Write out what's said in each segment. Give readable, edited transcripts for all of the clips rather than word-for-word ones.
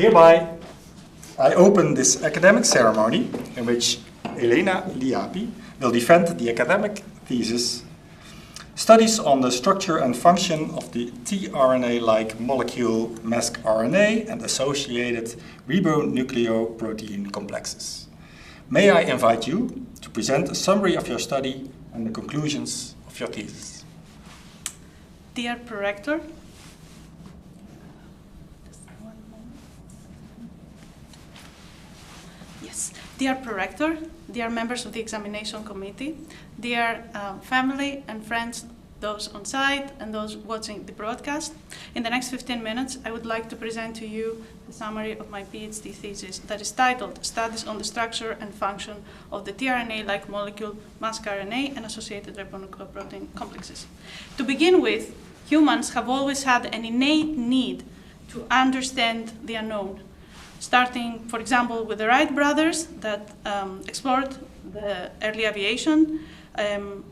Hereby, I open this academic ceremony in which Eleni Liapi will defend the academic thesis Studies on the structure and function of the tRNA-like molecule mascRNA and associated ribonucleoprotein complexes. May I invite you to present a summary of your study and the conclusions of your thesis. Dear Prorector, Dear Prorector, dear members of the examination committee, dear family and friends, those on site and those watching the broadcast, in the next 15 minutes I would like to present to you the summary of my PhD thesis that is titled Studies on the Structure and Function of the tRNA-like molecule mascRNA and associated ribonucleoprotein complexes. To begin with, humans have always had an innate need to understand the unknown, starting, for example, with the Wright brothers that explored the early aviation,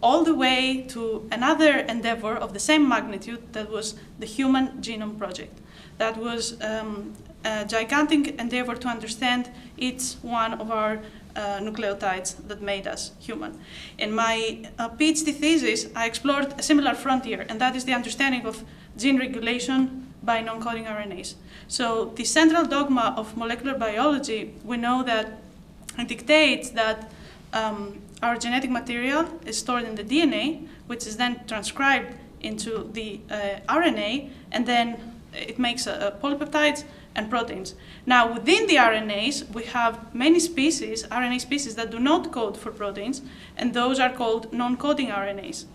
all the way to another endeavor of the same magnitude that was the Human Genome Project. That was a gigantic endeavor to understand each one of our nucleotides that made us human. In my PhD thesis, I explored a similar frontier, and that is the understanding of gene regulation by non-coding RNAs. So the central dogma of molecular biology, we know that it dictates that our genetic material is stored in the DNA, which is then transcribed into the RNA, and then it makes polypeptides and proteins. Now, within the RNAs, we have many species, RNA species, that do not code for proteins, and those are called non-coding RNAs.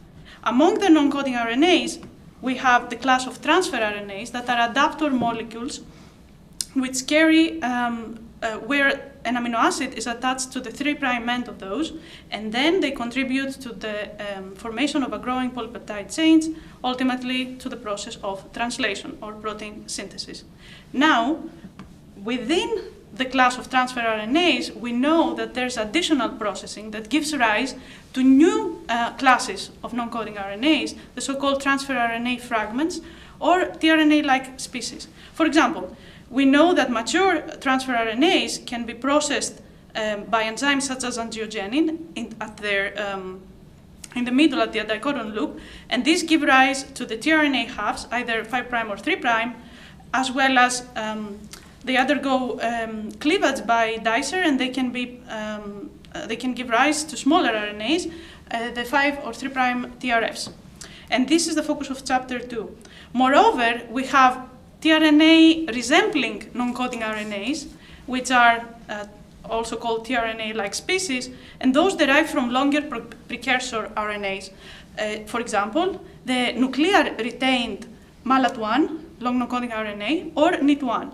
Among the non-coding RNAs, we have the class of transfer RNAs that are adaptor molecules which carry where an amino acid is attached to the 3' end of those, and then they contribute to the formation of a growing polypeptide chains, ultimately to the process of translation or protein synthesis. Now, within the class of transfer RNAs, we know that there's additional processing that gives rise to new classes of non-coding RNAs, the so-called transfer RNA fragments, or tRNA-like species. For example, we know that mature transfer RNAs can be processed by enzymes such as angiogenin in the middle at the anticodon loop, and these give rise to the tRNA halves, either 5' or 3', as well as they undergo cleavage by dicer, and they can give rise to smaller RNAs, the 5' or 3' TRFs. And this is the focus of chapter 2. Moreover, we have tRNA resembling non-coding RNAs, which are also called tRNA-like species, and those derive from longer precursor RNAs. For example, the nuclear retained MALAT1, long non-coding RNA, or NIT1.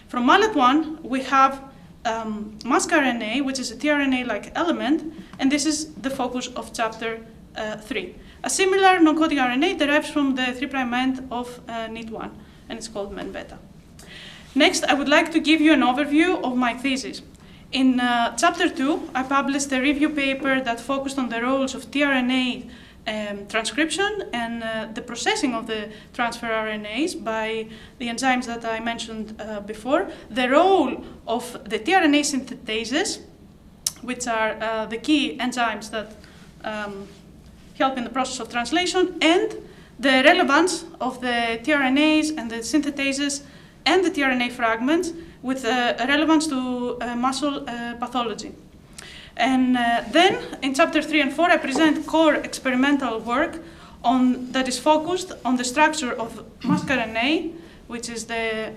From MALAT1, we have mascRNA, which is a tRNA-like element, and this is the focus of chapter 3. A similar non-coding RNA derives from the 3' end of NIT1, and it's called MEN-beta. Next, I would like to give you an overview of my thesis. In chapter 2, I published a review paper that focused on the roles of tRNA transcription and the processing of the transfer RNAs by the enzymes that I mentioned before, the role of the tRNA synthetases, which are the key enzymes that help in the process of translation, and the relevance of the tRNAs and the synthetases and the tRNA fragments with relevance to muscle pathology. And then in chapter 3 and 4, I present core experimental work that is focused on the structure of mascRNA, which is the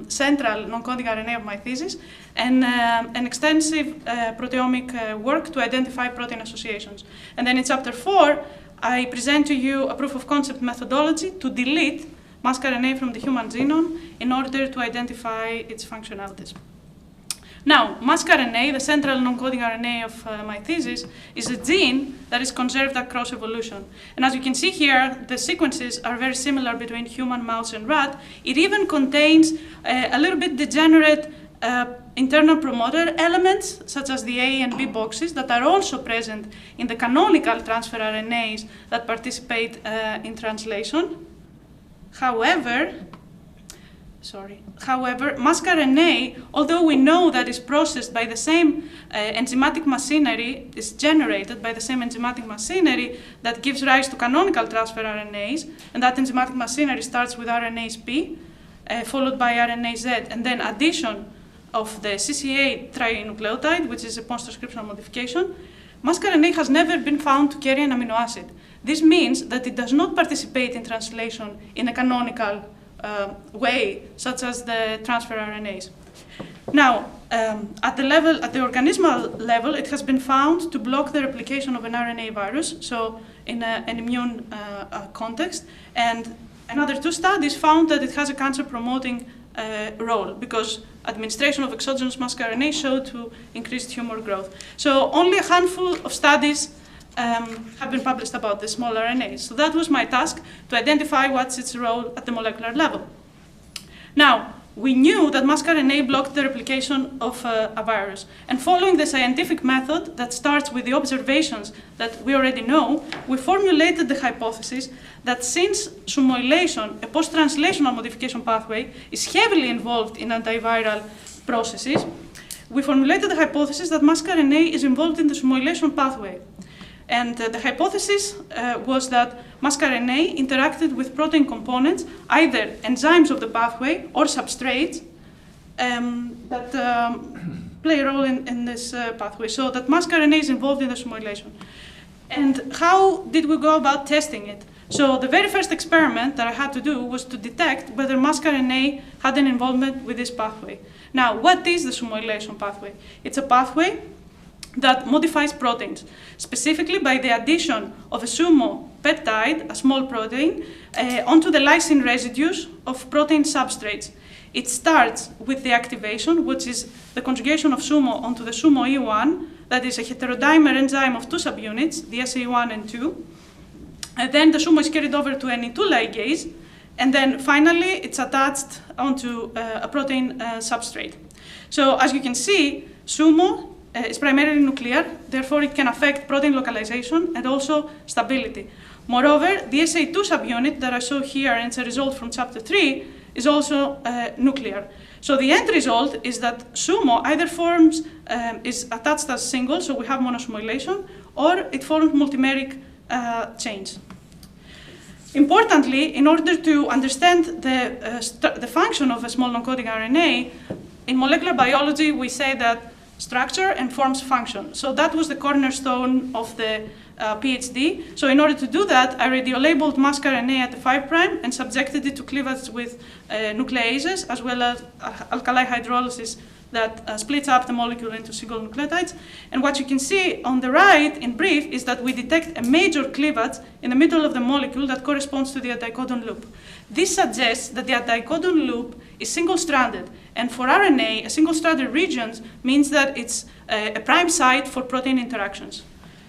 central non-coding RNA of my thesis, and an extensive proteomic work to identify protein associations. And then in chapter 4, I present to you a proof of concept methodology to delete mascRNA from the human genome in order to identify its functionalities. Now, mascRNA, the central non-coding RNA of my thesis, is a gene that is conserved across evolution. And as you can see here, the sequences are very similar between human, mouse, and rat. It even contains a little bit degenerate internal promoter elements, such as the A and B boxes, that are also present in the canonical transfer RNAs that participate in translation. However, However, mascRNA, although we know that it's processed by the same enzymatic machinery, is generated by the same enzymatic machinery that gives rise to canonical transfer RNAs, and that enzymatic machinery starts with RNase P, followed by RNase Z, and then addition of the CCA trinucleotide, which is a post-transcriptional modification, mascRNA has never been found to carry an amino acid. This means that it does not participate in translation in a canonical way, such as the transfer RNAs. Now, at the organismal level, it has been found to block the replication of an RNA virus, so in an immune context. And another 2 studies found that it has a cancer-promoting role, because administration of exogenous mascRNA showed to increase tumor growth. So only a handful of studies have been published about the small RNAs. So that was my task, to identify what's its role at the molecular level. Now, we knew that mascRNA blocked the replication of a virus. And following the scientific method that starts with the observations that we already know, we formulated the hypothesis that since SUMOylation, a post-translational modification pathway, is heavily involved in antiviral processes, we formulated the hypothesis that mascRNA is involved in the SUMOylation pathway. And the hypothesis was that mascRNA interacted with protein components, either enzymes of the pathway or substrates that play a role in this pathway. So that mascRNA is involved in the SUMOylation. And how did we go about testing it? So the very first experiment that I had to do was to detect whether mascRNA had an involvement with this pathway. Now, what is the SUMOylation pathway? It's a pathway that modifies proteins, specifically by the addition of a SUMO peptide, a small protein, onto the lysine residues of protein substrates. It starts with the activation, which is the conjugation of SUMO onto the SUMO E1, that is a heterodimer enzyme of 2 subunits, the SA1 and 2. And then the SUMO is carried over to NE2 ligase, and then finally it's attached onto a protein substrate. So as you can see, SUMO is primarily nuclear, therefore it can affect protein localization and also stability. Moreover, the SA2 subunit that I show here, and it's a result from chapter 3, is also nuclear. So the end result is that SUMO either is attached as single, so we have monosumylation, or it forms multimeric chains. Importantly, in order to understand the function of a small non-coding RNA, in molecular biology we say that structure informs function. So that was the cornerstone of the PhD. So in order to do that, I radiolabeled mascRNA at the 5' and subjected it to cleavage with nucleases, as well as alkali hydrolysis that splits up the molecule into single nucleotides. And what you can see on the right, in brief, is that we detect a major cleavage in the middle of the molecule that corresponds to the anticodon loop. This suggests that the anticodon loop is single-stranded. And for RNA, a single-stranded region means that it's a prime site for protein interactions.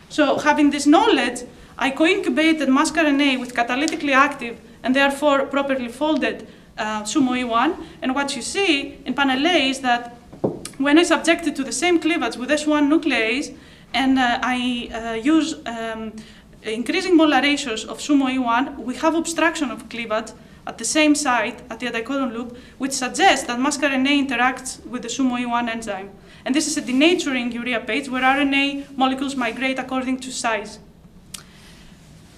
So having this knowledge, I co-incubated mascRNA with catalytically active and therefore properly folded SUMO E1. And what you see in panel A is that when I subject it to the same cleavage with S1 nuclease, and I use increasing molar ratios of SUMO E1, we have obstruction of cleavage at the same site, at the anticodon loop, which suggests that mascRNA interacts with the SUMO E1 enzyme. And this is a denaturing urea page where RNA molecules migrate according to size.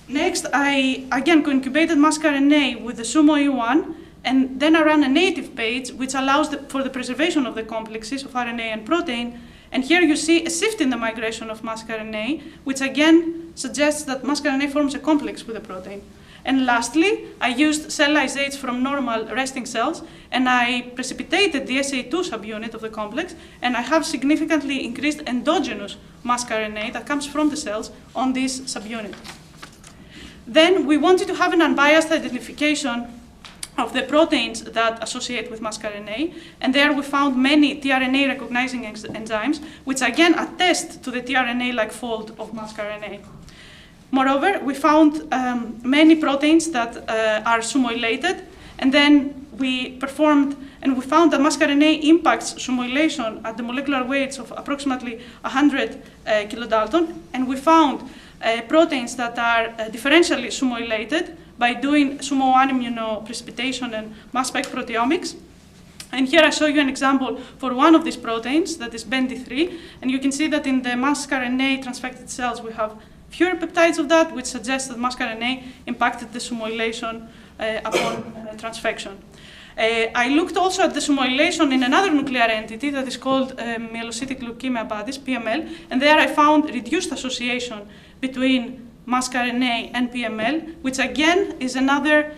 Next, I again co-incubated mascRNA with the SUMO E1, and then I ran a native page which allows for the preservation of the complexes of RNA and protein. And here you see a shift in the migration of mascRNA, which again suggests that mascRNA forms a complex with the protein. And lastly, I used cell lysates from normal resting cells, and I precipitated the SA2 subunit of the complex, and I have significantly increased endogenous mascRNA that comes from the cells on this subunit. Then we wanted to have an unbiased identification of the proteins that associate with mascRNA, and there we found many tRNA recognizing enzymes, which again attest to the tRNA-like fold of mascRNA. Moreover, we found many proteins that are SUMOylated, and then we found that mascRNA impacts SUMOylation at the molecular weights of approximately 100 kilodalton, and we found proteins that are differentially SUMOylated by doing SUMO1 immunoprecipitation and mass spec proteomics. And here I show you an example for one of these proteins, that is BND3, and you can see that in the mascRNA transfected cells we have fewer peptides of that, which suggests that mascRNA impacted the SUMOylation upon transfection. I looked also at the SUMOylation in another nuclear entity that is called myelocytic leukemia bodies, PML, and there I found reduced association between mascRNA and PML, which again is another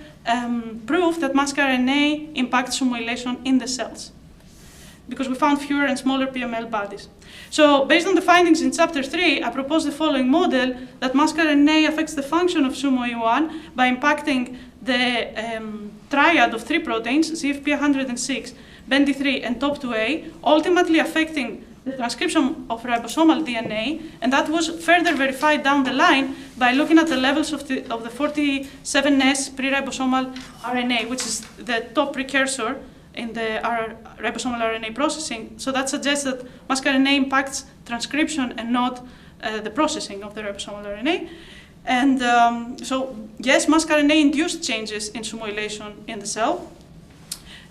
proof that mascRNA impacts SUMOylation in the cells, because we found fewer and smaller PML bodies. So based on the findings in chapter 3, I propose the following model that mascRNA affects the function of SUMO-E1 by impacting the triad of 3 proteins, ZFP106, BND3, and TOP2A, ultimately affecting the transcription of ribosomal DNA, and that was further verified down the line by looking at the levels of the 47S pre-ribosomal RNA, which is the top precursor in the ribosomal RNA processing. So that suggests that mascRNA impacts transcription and not the processing of the ribosomal RNA. And so, yes, mascRNA induced changes in SUMOylation in the cell.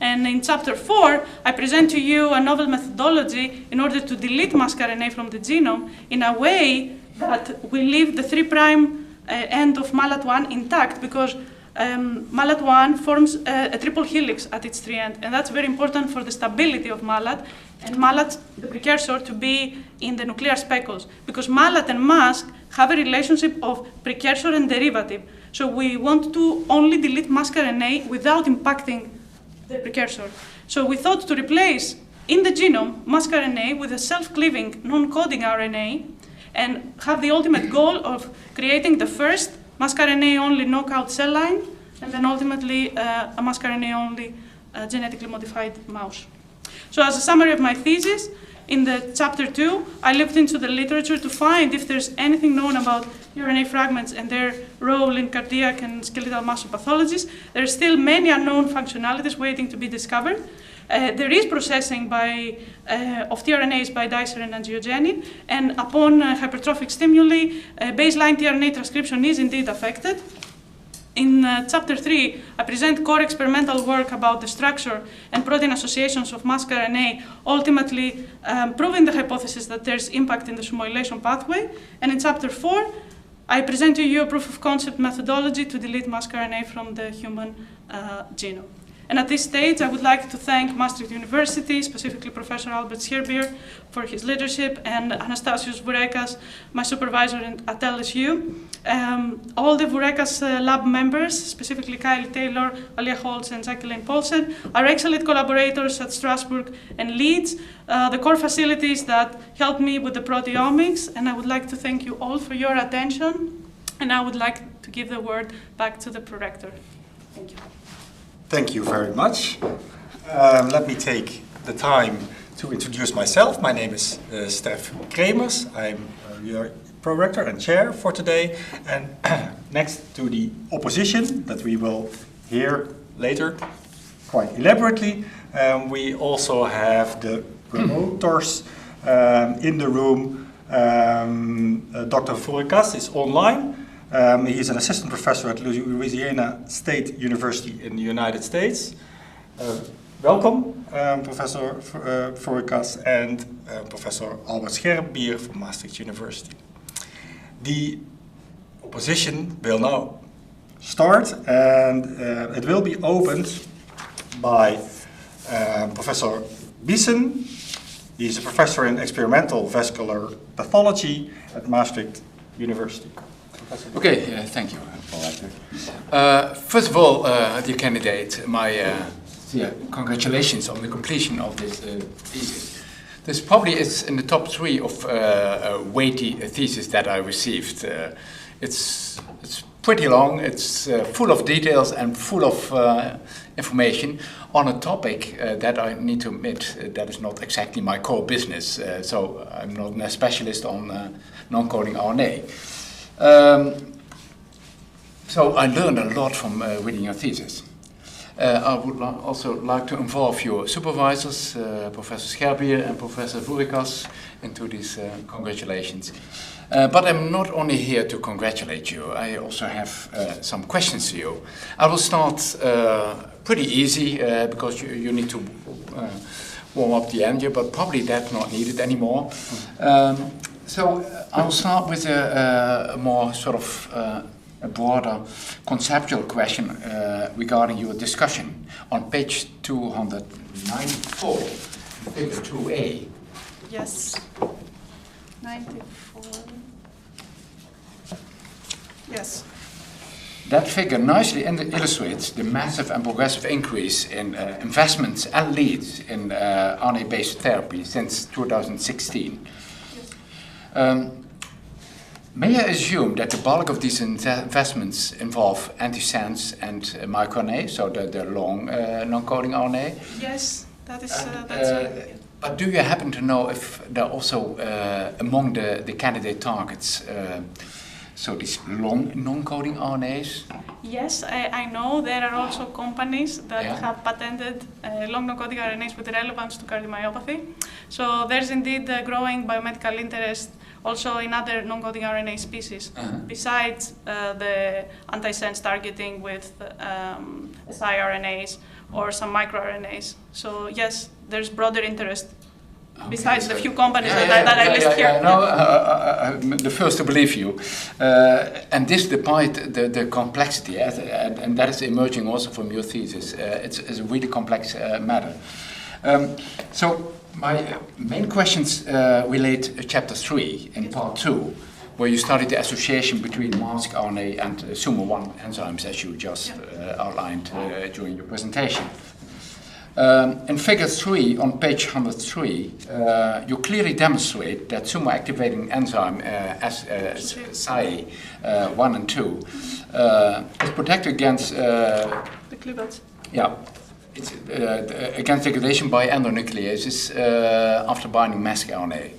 And in chapter 4, I present to you a novel methodology in order to delete mascRNA from the genome in a way that will leave the 3' end of MALAT1 intact, because MALAT1 forms a triple helix at its 3' end, and that's very important for the stability of MALAT, and MALAT, the precursor, to be in the nuclear speckles, because MALAT and MASC have a relationship of precursor and derivative. So we want to only delete mascRNA without impacting the precursor. So we thought to replace in the genome mascRNA with a self-cleaving, non-coding RNA, and have the ultimate goal of creating the first mascRNA-only knockout cell line, and then ultimately a mascRNA-only genetically modified mouse. So as a summary of my thesis, in the chapter 2, I looked into the literature to find if there's anything known about RNA fragments and their role in cardiac and skeletal muscle pathologies. There are still many unknown functionalities waiting to be discovered. There is processing of tRNAs by dicer and angiogenin, and upon hypertrophic stimuli, baseline tRNA transcription is indeed affected. In chapter 3, I present core experimental work about the structure and protein associations of mascRNA, ultimately proving the hypothesis that there's impact in the SUMOylation pathway. And in chapter 4, I present to you a proof of concept methodology to delete mascRNA from the human genome. And at this stage, I would like to thank Maastricht University, specifically Professor Albert Scherbier, for his leadership, and Anastasios Vourekas, my supervisor at LSU. All the Vourekas lab members, specifically Kylie Taylor, Alia Holtz, and Jacqueline Paulsen, are excellent collaborators at Strasbourg and Leeds, the core facilities that helped me with the proteomics. And I would like to thank you all for your attention. And I would like to give the word back to the prorector. Thank you. Thank you very much. Let me take the time to introduce myself. My name is Stef Kremers. I'm your prorector and chair for today. And next to the opposition that we will hear later quite elaborately, we also have the promoters in the room. Dr. Vourekas is online. He's an assistant professor at Louisiana State University in the United States. Welcome, Professor Vourekas, and Professor Albert Scherbier from Maastricht University. The opposition will now start, and it will be opened by Professor Biesen. He's a professor in experimental vascular pathology at Maastricht University. Okay, thank you, Paul. First of all, dear candidate, my congratulations on the completion of this thesis. This probably is in the top 3 of weighty theses that I received. It's pretty long, it's full of details and full of information on a topic that I need to admit that is not exactly my core business. So I'm not a specialist on non-coding RNA. So I learned a lot from reading your thesis. I would also like to involve your supervisors, Professor Scherbier and Professor Vurikas, into these congratulations. But I'm not only here to congratulate you, I also have some questions to you. I will start pretty easy because you need to warm up the engine, but probably that's not needed anymore. So I'll start with a more sort of a broader conceptual question regarding your discussion on page 294, figure 2A. Yes. 94. Yes. That figure nicely illustrates the massive and progressive increase in investments and leads in RNA-based therapy since 2016. Yes. May I assume that the bulk of these investments involve antisense and microRNA, so the long non-coding RNA? Yes, that is. That's right. But do you happen to know if there are also among the candidate targets, so these long non-coding RNAs? Yes, I know there are also companies that Yeah. have patented long non-coding RNAs with relevance to cardiomyopathy. So there's indeed a growing biomedical interest also in other non-coding RNA species, besides the antisense targeting with siRNAs or some microRNAs. So yes, there's broader interest. Okay, besides so the few companies that I list here. No, I'm the first to believe you. And this despite the complexity, and that is emerging also from your thesis. It's a really complex matter. So my main questions relate to chapter 3 in part 2, where you studied the association between mascRNA and SUMO1 enzymes, as you just outlined during your presentation. In figure 3 on page 103, you clearly demonstrate that sumo-activating enzyme SAE1 and 2 is protected against The cleavage. yeah, it's against degradation by endonucleases after binding mascRNA.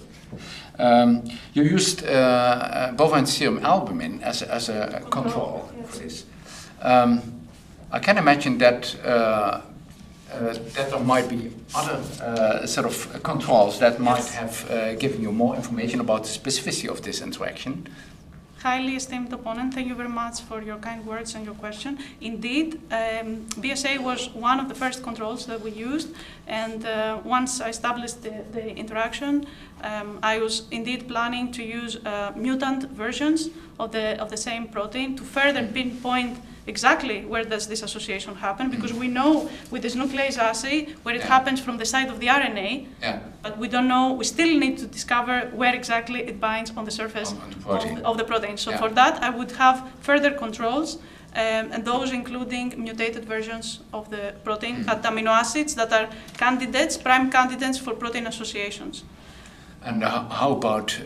You used bovine serum albumin as a control for this. I can imagine that that there might be other sort of controls that might have given you more information about the specificity of this interaction. Highly esteemed opponent, thank you very much for your kind words and your question. Indeed, BSA was one of the first controls that we used, and once I established the interaction, I was indeed planning to use mutant versions of the same protein to further pinpoint exactly where does this association happen, because we know with this nuclease assay where it happens from the side of the RNA, but we don't know, we still need to discover where exactly it binds on the surface of the protein. So for that I would have further controls, and those including mutated versions of the protein at amino acids that are candidates, prime candidates for protein associations. And how about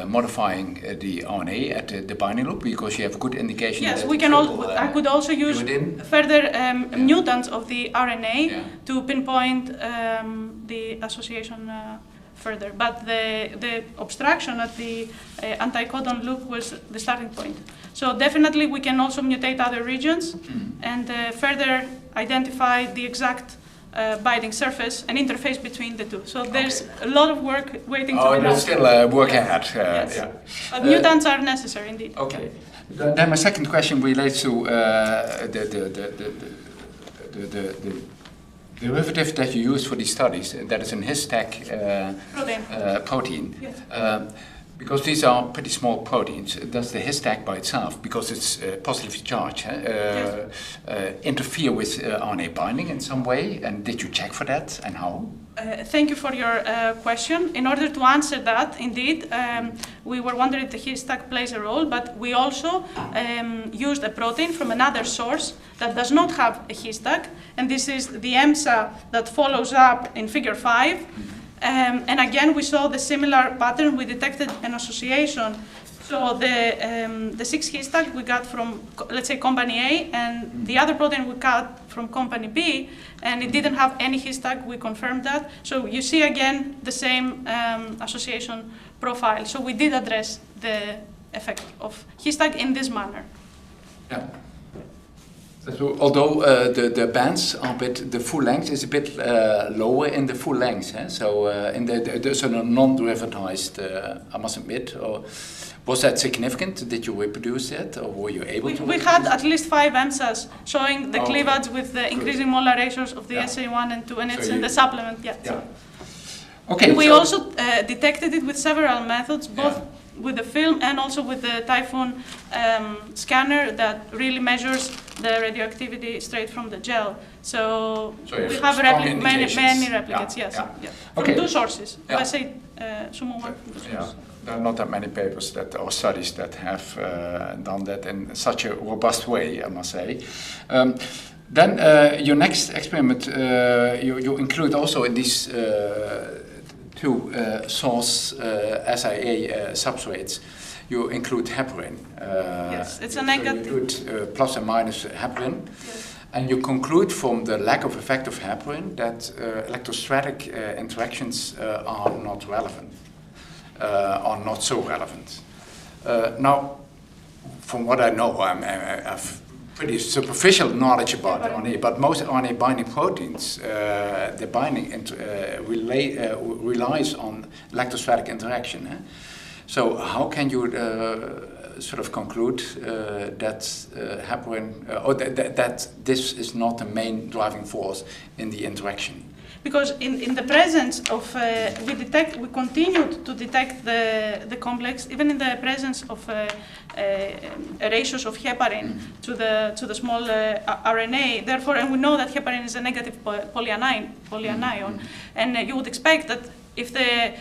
modifying the RNA at the binding loop, because you have a good indication? Yes, that we can. I could also use further mutants of the RNA to pinpoint the association further. But the obstruction at the anti-codon loop was the starting point. So definitely we can also mutate other regions and further identify the exact binding surface and interface between the two. So there's a lot of work waiting to be done. There's still work ahead. Yes. But mutants are necessary indeed. Okay. Then my second question relates to the derivative that you use for these studies. That is an his-tag protein. Yes. Because these are pretty small proteins, does the his-tag by itself, because it's positively charged, interfere with RNA binding in some way? And did you check for that, and how? Thank you for your question. In order to answer that, indeed, we were wondering if the his-tag plays a role, but we also used a protein from another source that does not have a his-tag, and this is the EMSA that follows up in figure 5. And again, we saw the similar pattern. We detected an association. So the 6 his-tag we got from, let's say, company A, and the other protein we got from company B, and it didn't have any his-tag. We confirmed that. So you see again the same association profile. So we did address the effect of his-tag in this manner. Yeah. So, although the bands are a bit, the full length is a bit lower in the full length, eh? So in the sort of non-derivatized, I must admit, or was that significant? Did you reproduce it, or were you able to? We had at least 5 EMSAs showing the cleavage with the increasing molar ratios of the SA1 and 2, and it's in the supplement. Yeah. Okay. We also detected it with several methods, both with the film and also with the Typhoon scanner that really measures the radioactivity straight from the gel. So we have many replicates, yes. From 2 sources. I say Sumo. There are not that many papers or studies that have done that in such a robust way, I must say. Then your next experiment, you include also in these 2 source SIA substrates, you include heparin. Yes, it's a negative. You include plus and minus heparin. Yes. And you conclude from the lack of effect of heparin that electrostatic interactions are not relevant, are not so relevant. Now, from what I know, I've pretty superficial knowledge about RNA, but most RNA binding proteins, the binding relies on electrostatic interaction. Eh? So how can you sort of conclude that heparin, or that this is not the main driving force in the interaction? Because in the presence of, we continued to detect the complex, even in the presence of ratios of heparin to the small RNA. Therefore, and we know that heparin is a negative polyanion, and you would expect that if the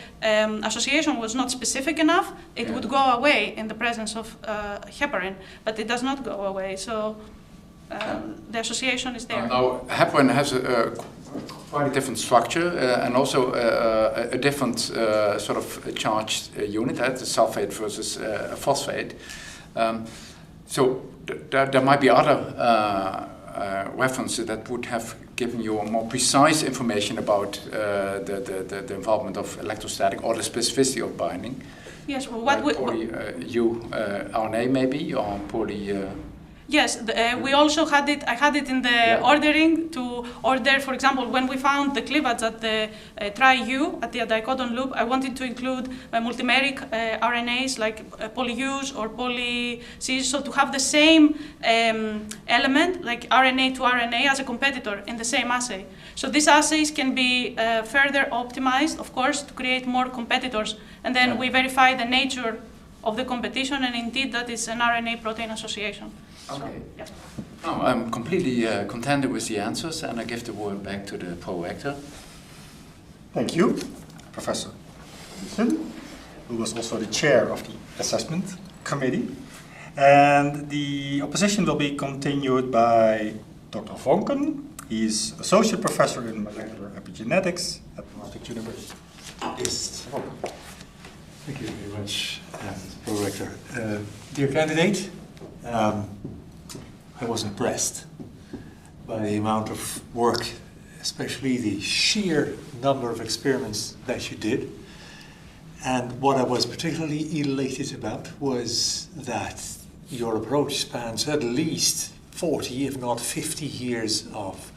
association was not specific enough, it would go away in the presence of heparin, but it does not go away. So the association is there. Now, heparin has a quite a different structure and also a different sort of charged unit, the sulfate versus a phosphate. So there might be other references that would have given you more precise information about the involvement of electrostatic or the specificity of binding. Yes, what RNA maybe, or poly. Yes, we also had it. I had it in the ordering to order, for example, when we found the cleavage at the tri-U at the dicodon loop, I wanted to include multimeric RNAs like poly-Us or poly-Cs, so to have the same element, like RNA to RNA, as a competitor in the same assay. So these assays can be further optimized, of course, to create more competitors, and then we verify the nature of the competition, and indeed that is an RNA-protein association. Okay. Yeah. No, I'm completely contented with the answers, and I give the word back to the pro-rector. Thank you, Professor Wilson, who was also the chair of the assessment committee. And the opposition will be continued by Dr. Vonken. He's associate professor in molecular epigenetics at Maastricht University. Yes. Thank you very much, pro-rector. Dear candidate, I was impressed by the amount of work, especially the sheer number of experiments that you did. And what I was particularly elated about was that your approach spans at least 40, if not 50 years of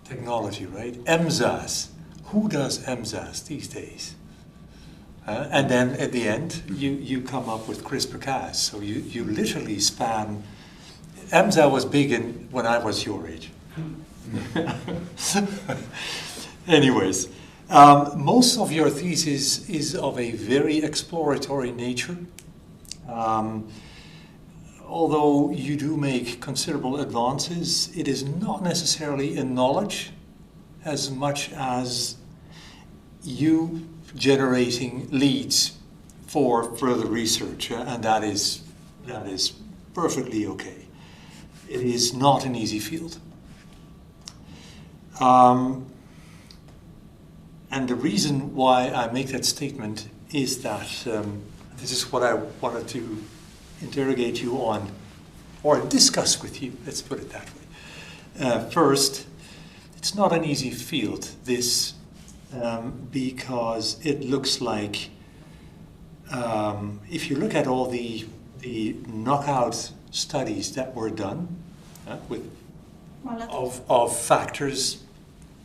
technology, right? EMSAs. Who does EMSAs these days? And then at the end, you come up with CRISPR-Cas. So you literally span. EMSA was big when I was your age. Anyways, most of your thesis is of a very exploratory nature. Although you do make considerable advances, it is not necessarily in knowledge as much as you generating leads for further research, and that is perfectly okay. It is not an easy field. And the reason why I make that statement is that this is what I wanted to interrogate you on, or discuss with you, let's put it that way. First, it's not an easy field, this, because it looks like, if you look at all the knockout studies that were done, with Mallat. of factors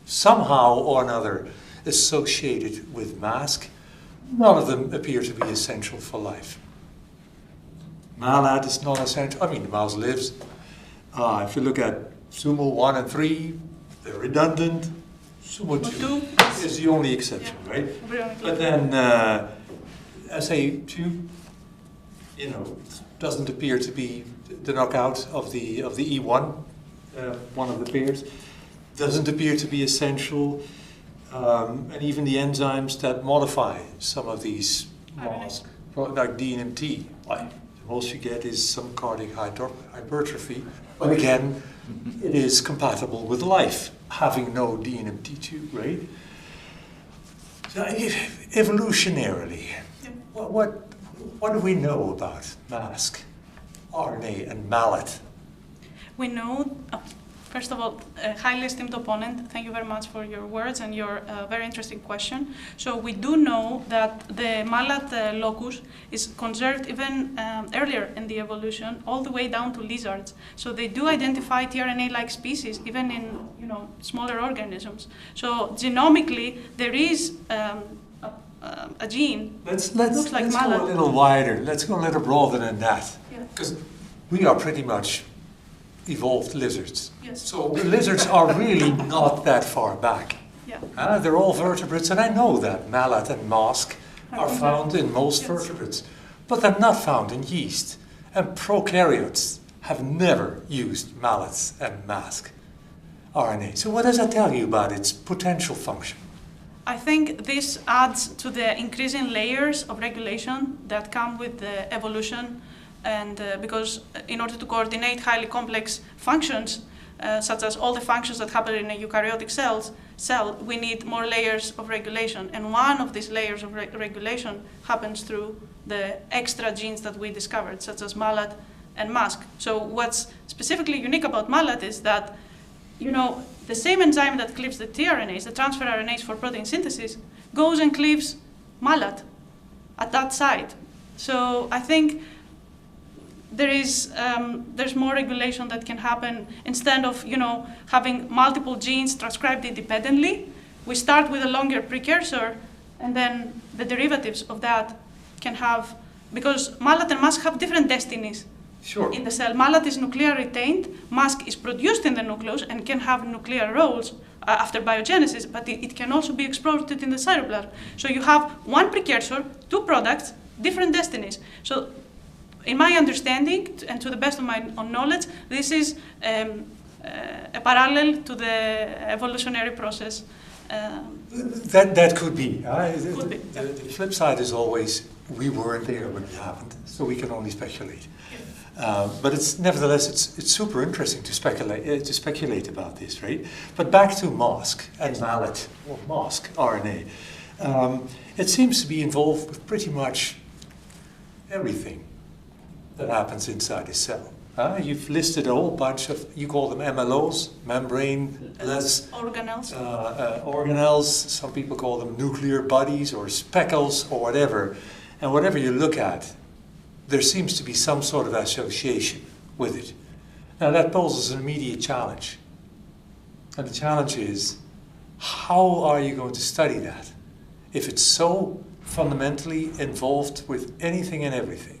somehow or another associated with MASC. None of them appear to be essential for life. Mallat is not essential. I mean, the mouse lives. If you look at Sumo 1 and 3, they're redundant. Sumo 2 is the only exception, right? But then SA2, doesn't appear to be the knockout of the E1, one of the pairs. Doesn't appear to be essential. And even the enzymes that modify some of these MASC, like DNMT, the most you get is some cardiac hypertrophy. But again, it is compatible with life, having no DNMT2, right? So evolutionarily, what do we know about MASC, RNA, and mallat? We know, first of all, highly esteemed opponent, thank you very much for your words and your very interesting question. So we do know that the mallat locus is conserved even earlier in the evolution, all the way down to lizards. So they do identify tRNA-like species, even in smaller organisms. So genomically, there is a gene Let's looks like go mallat. a little wider. Let's go a little broader than that. Because we are pretty much evolved lizards. Yes. So the lizards are really not that far back. Yeah. They're all vertebrates, and I know that mallat and MASC are found in most vertebrates, but they're not found in yeast. And prokaryotes have never used mallats and MASC RNA. So what does that tell you about its potential function? I think this adds to the increasing layers of regulation that come with the evolution, and because in order to coordinate highly complex functions, such as all the functions that happen in a eukaryotic cell, we need more layers of regulation. And one of these layers of regulation happens through the extra genes that we discovered, such as mallat and MASC. So what's specifically unique about mallat is that, the same enzyme that cleaves the tRNAs, the transfer RNAs for protein synthesis, goes and cleaves mallat at that site. So I think there's more regulation that can happen instead of having multiple genes transcribed independently. We start with a longer precursor, and then the derivatives of that can have, because mallat and MASC have different destinies. Sure. In the cell, mallat is nuclear retained, MASC is produced in the nucleus and can have nuclear roles after biogenesis, but it can also be exported in the cytoplasm. So you have one precursor, two products, different destinies. So in my understanding, and to the best of my own knowledge, this is a parallel to the evolutionary process. That could be. Could be. The flip side is always, we weren't there when it happened, so we can only speculate. But nevertheless, it's super interesting to speculate about this, right? But back to MASC and mallat, or MASC RNA. It seems to be involved with pretty much everything that happens inside a cell. You've listed a whole bunch of, you call them MLOs, membrane-less organelles. Organelles. Some people call them nuclear bodies or speckles or whatever. And whatever you look at, there seems to be some sort of association with it. Now that poses an immediate challenge. And the challenge is, how are you going to study that if it's so fundamentally involved with anything and everything?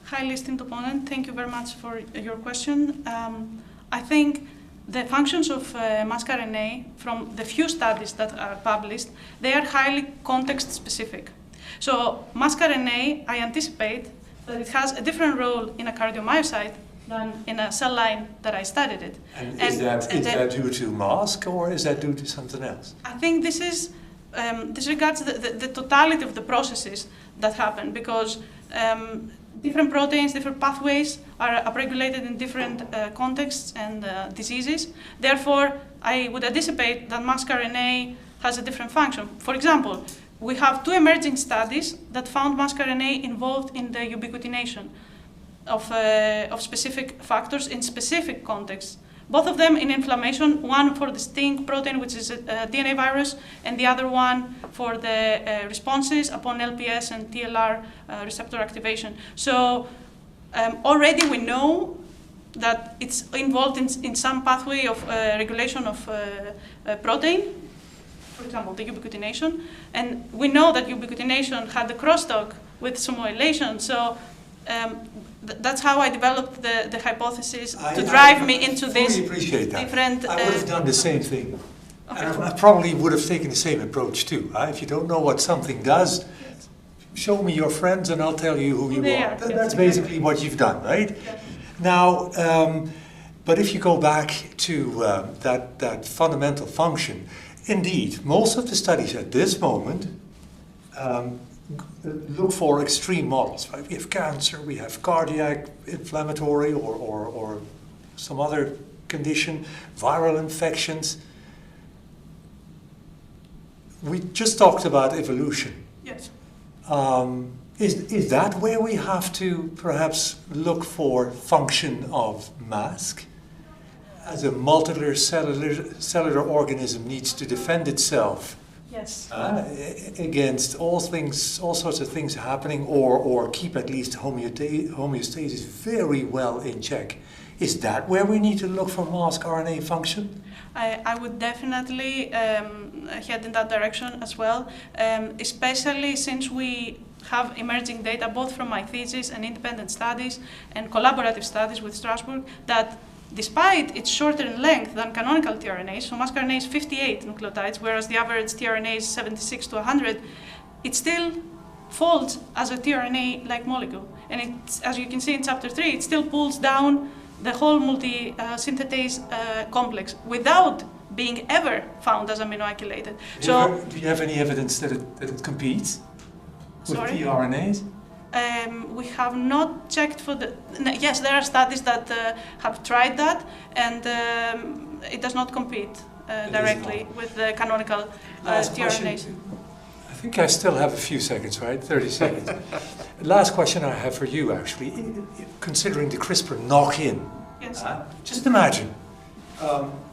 Highly esteemed opponent, thank you very much for your question. I think the functions of mascRNA, from the few studies that are published, they are highly context specific. So mascRNA, I anticipate that it has a different role in a cardiomyocyte than in a cell line that I studied it. And is that due to MASC, or is that due to something else? I think this regards the totality of the processes that happen, because different proteins, different pathways are upregulated in different contexts and diseases. Therefore, I would anticipate that mascRNA has a different function. For example, we have two emerging studies that found mascRNA involved in the ubiquitination of specific factors in specific contexts. Both of them in inflammation, one for the STING protein, which is a DNA virus, and the other one for the responses upon LPS and TLR receptor activation. So already we know that it's involved in some pathway of regulation of protein, for example, the ubiquitination. And we know that ubiquitination had the crosstalk with SUMOylation, so that's how I developed the hypothesis to drive me into this different... I would have done the same thing. Okay. And I probably would have taken the same approach too. If you don't know what something does, show me your friends and I'll tell you who you are. That's basically what you've done, right? Yeah. Now, but if you go back to that fundamental function, indeed, most of the studies at this moment look for extreme models, right? We have cancer, we have cardiac, inflammatory, or some other condition, viral infections. We just talked about evolution. Yes. Is that where we have to perhaps look for function of masc? As a multicellular cellular organism needs to defend itself Yes. Against all sorts of things happening, or keep at least homeostasis very well in check. Is that where we need to look for mascRNA function? I would definitely head in that direction as well, especially since we have emerging data both from my thesis and independent studies and collaborative studies with Strasbourg that despite its shorter in length than canonical tRNA, so mascRNA is 58 nucleotides, whereas the average tRNA is 76 to 100, it still folds as a tRNA-like molecule. And it's, as you can see in chapter 3, it still pulls down the whole multi-synthetase complex without being ever found as aminoacylated. Do you have any evidence that it competes with tRNAs? We have not checked for the... Yes, there are studies that have tried that, and it does not compete directly with the canonical tRNAs. I think I still have a few seconds, right? 30 seconds. Last question I have for you, actually. Considering the CRISPR knock-in, yes. Just imagine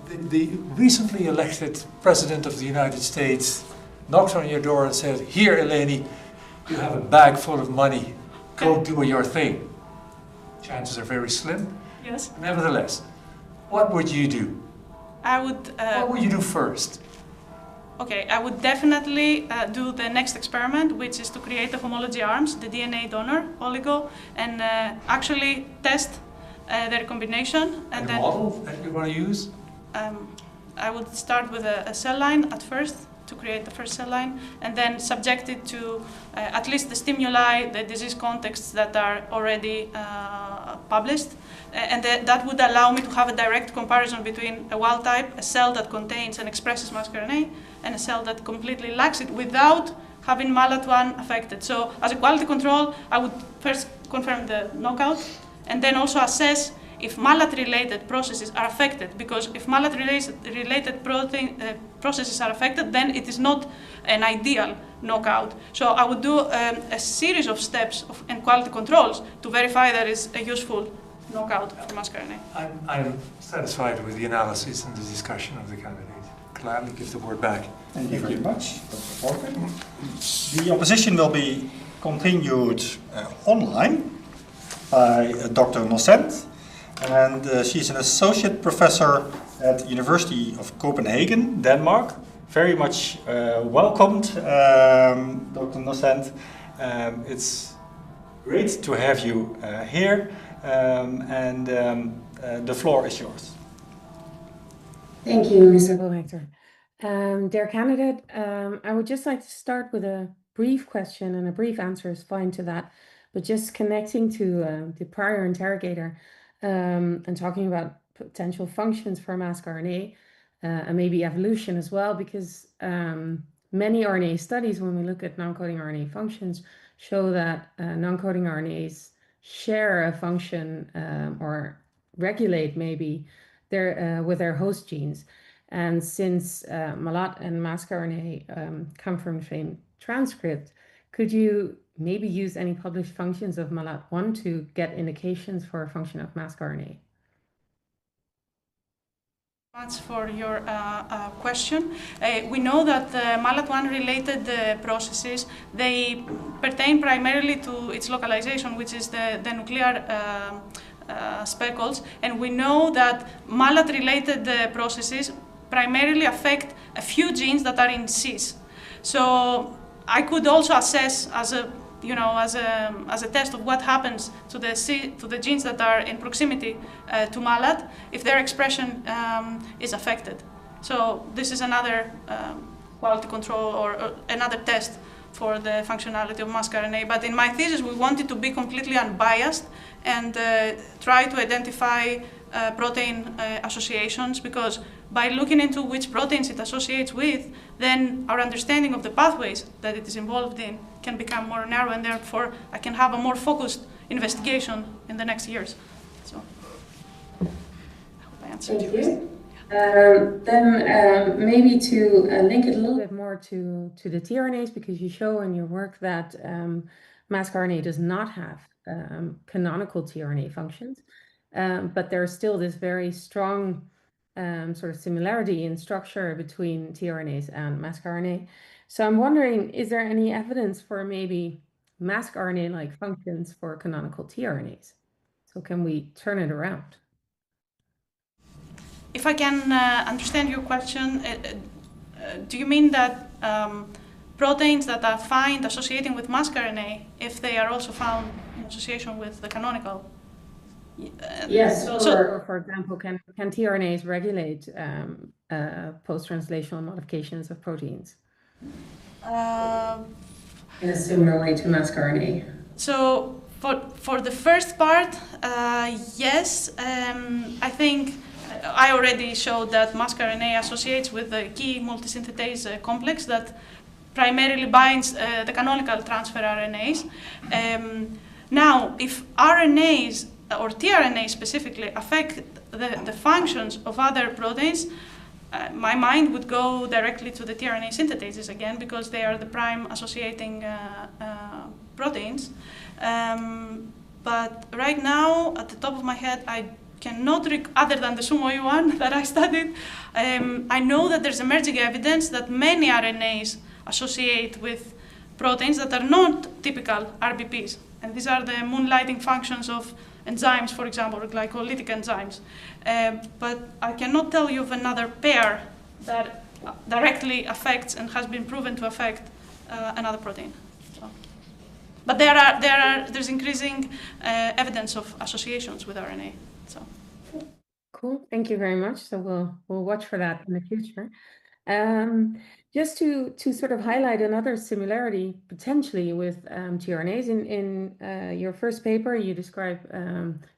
the recently elected President of the United States knocks on your door and says, "Here, Eleni, you have a bag full of money. Go do your thing." Chances are very slim. Yes. Nevertheless, what would you do? What would you do first? Okay, I would definitely do the next experiment, which is to create the homology arms, the DNA donor oligo, and actually test their combination. And the then model that you want to use? I would start with a cell line at first, to create the first cell line, and then subject it to at least the stimuli, the disease contexts that are already published. And that would allow me to have a direct comparison between a wild type, a cell that contains and expresses mascRNA, and a cell that completely lacks it without having MALAT1 affected. So as a quality control, I would first confirm the knockout, and then also assess if MALAT-related processes are affected, because if MALAT-related processes are affected, then it is not an ideal knockout. So I would do a series of steps and quality controls to verify that it's a useful knockout for mascRNA. I'm satisfied with the analysis and the discussion of the candidate. Gladly give the word back. Thank you very much, Dr. Volker. The opposition will be continued online by Dr. Nocent. And she's an associate professor at the University of Copenhagen, Denmark. Very much welcomed, Dr. Nocent. It's great to have you here, and the floor is yours. Thank you, Mr. Bohector. Dear candidate, I would just like to start with a brief question, and a brief answer is fine to that, but just connecting to the prior interrogator, and talking about potential functions for mascRNA, and maybe evolution as well, because many RNA studies, when we look at non-coding RNA functions, show that non-coding RNAs share a function or regulate maybe with their host genes. And since MALAT and mascRNA come from the same transcript, could you maybe use any published functions of MALAT1 to get indications for a function of mascRNA? Thanks for your question. We know that MALAT1 related processes, they pertain primarily to its localization, which is the nuclear speckles, and we know that mallat-related processes primarily affect a few genes that are in cis. So I could also assess as a test of what happens to the genes that are in proximity to mallat if their expression is affected. So this is another quality control or another test for the functionality of mascRNA. But in my thesis, we wanted to be completely unbiased and try to identify protein associations, because by looking into which proteins it associates with, then our understanding of the pathways that it is involved in can become more narrow, and therefore I can have a more focused investigation in the next years. So I hope I answered your question. Then maybe to link it a little bit more to the tRNAs, because you show in your work that mascRNA does not have canonical tRNA functions, but there's still this very strong sort of similarity in structure between tRNAs and mascRNA. So I'm wondering, is there any evidence for maybe mascRNA-like functions for canonical tRNAs? So can we turn it around? If I can understand your question, do you mean that proteins that are found associating with mascRNA, if they are also found in association with the canonical? Yes, or for example, can tRNAs regulate post-translational modifications of proteins in a similar way to mascRNA? So for the first part, yes. I think I already showed that mascRNA associates with the key multisynthetase complex that primarily binds the canonical transfer RNAs. Now, if RNAs or tRNA specifically affect the functions of other proteins, my mind would go directly to the tRNA synthetases again, because they are the prime associating proteins. But right now, at the top of my head, I cannot, other than the SUMO one that I studied, I know that there's emerging evidence that many RNAs associate with proteins that are not typical RBPs. And these are the moonlighting functions of enzymes, for example, or glycolytic enzymes. But I cannot tell you of another pair that directly affects and has been proven to affect another protein. So. But there's increasing evidence of associations with RNA. So. Cool, thank you very much. So we'll watch for that in the future. Just to sort of highlight another similarity potentially with tRNAs, in your first paper, you describe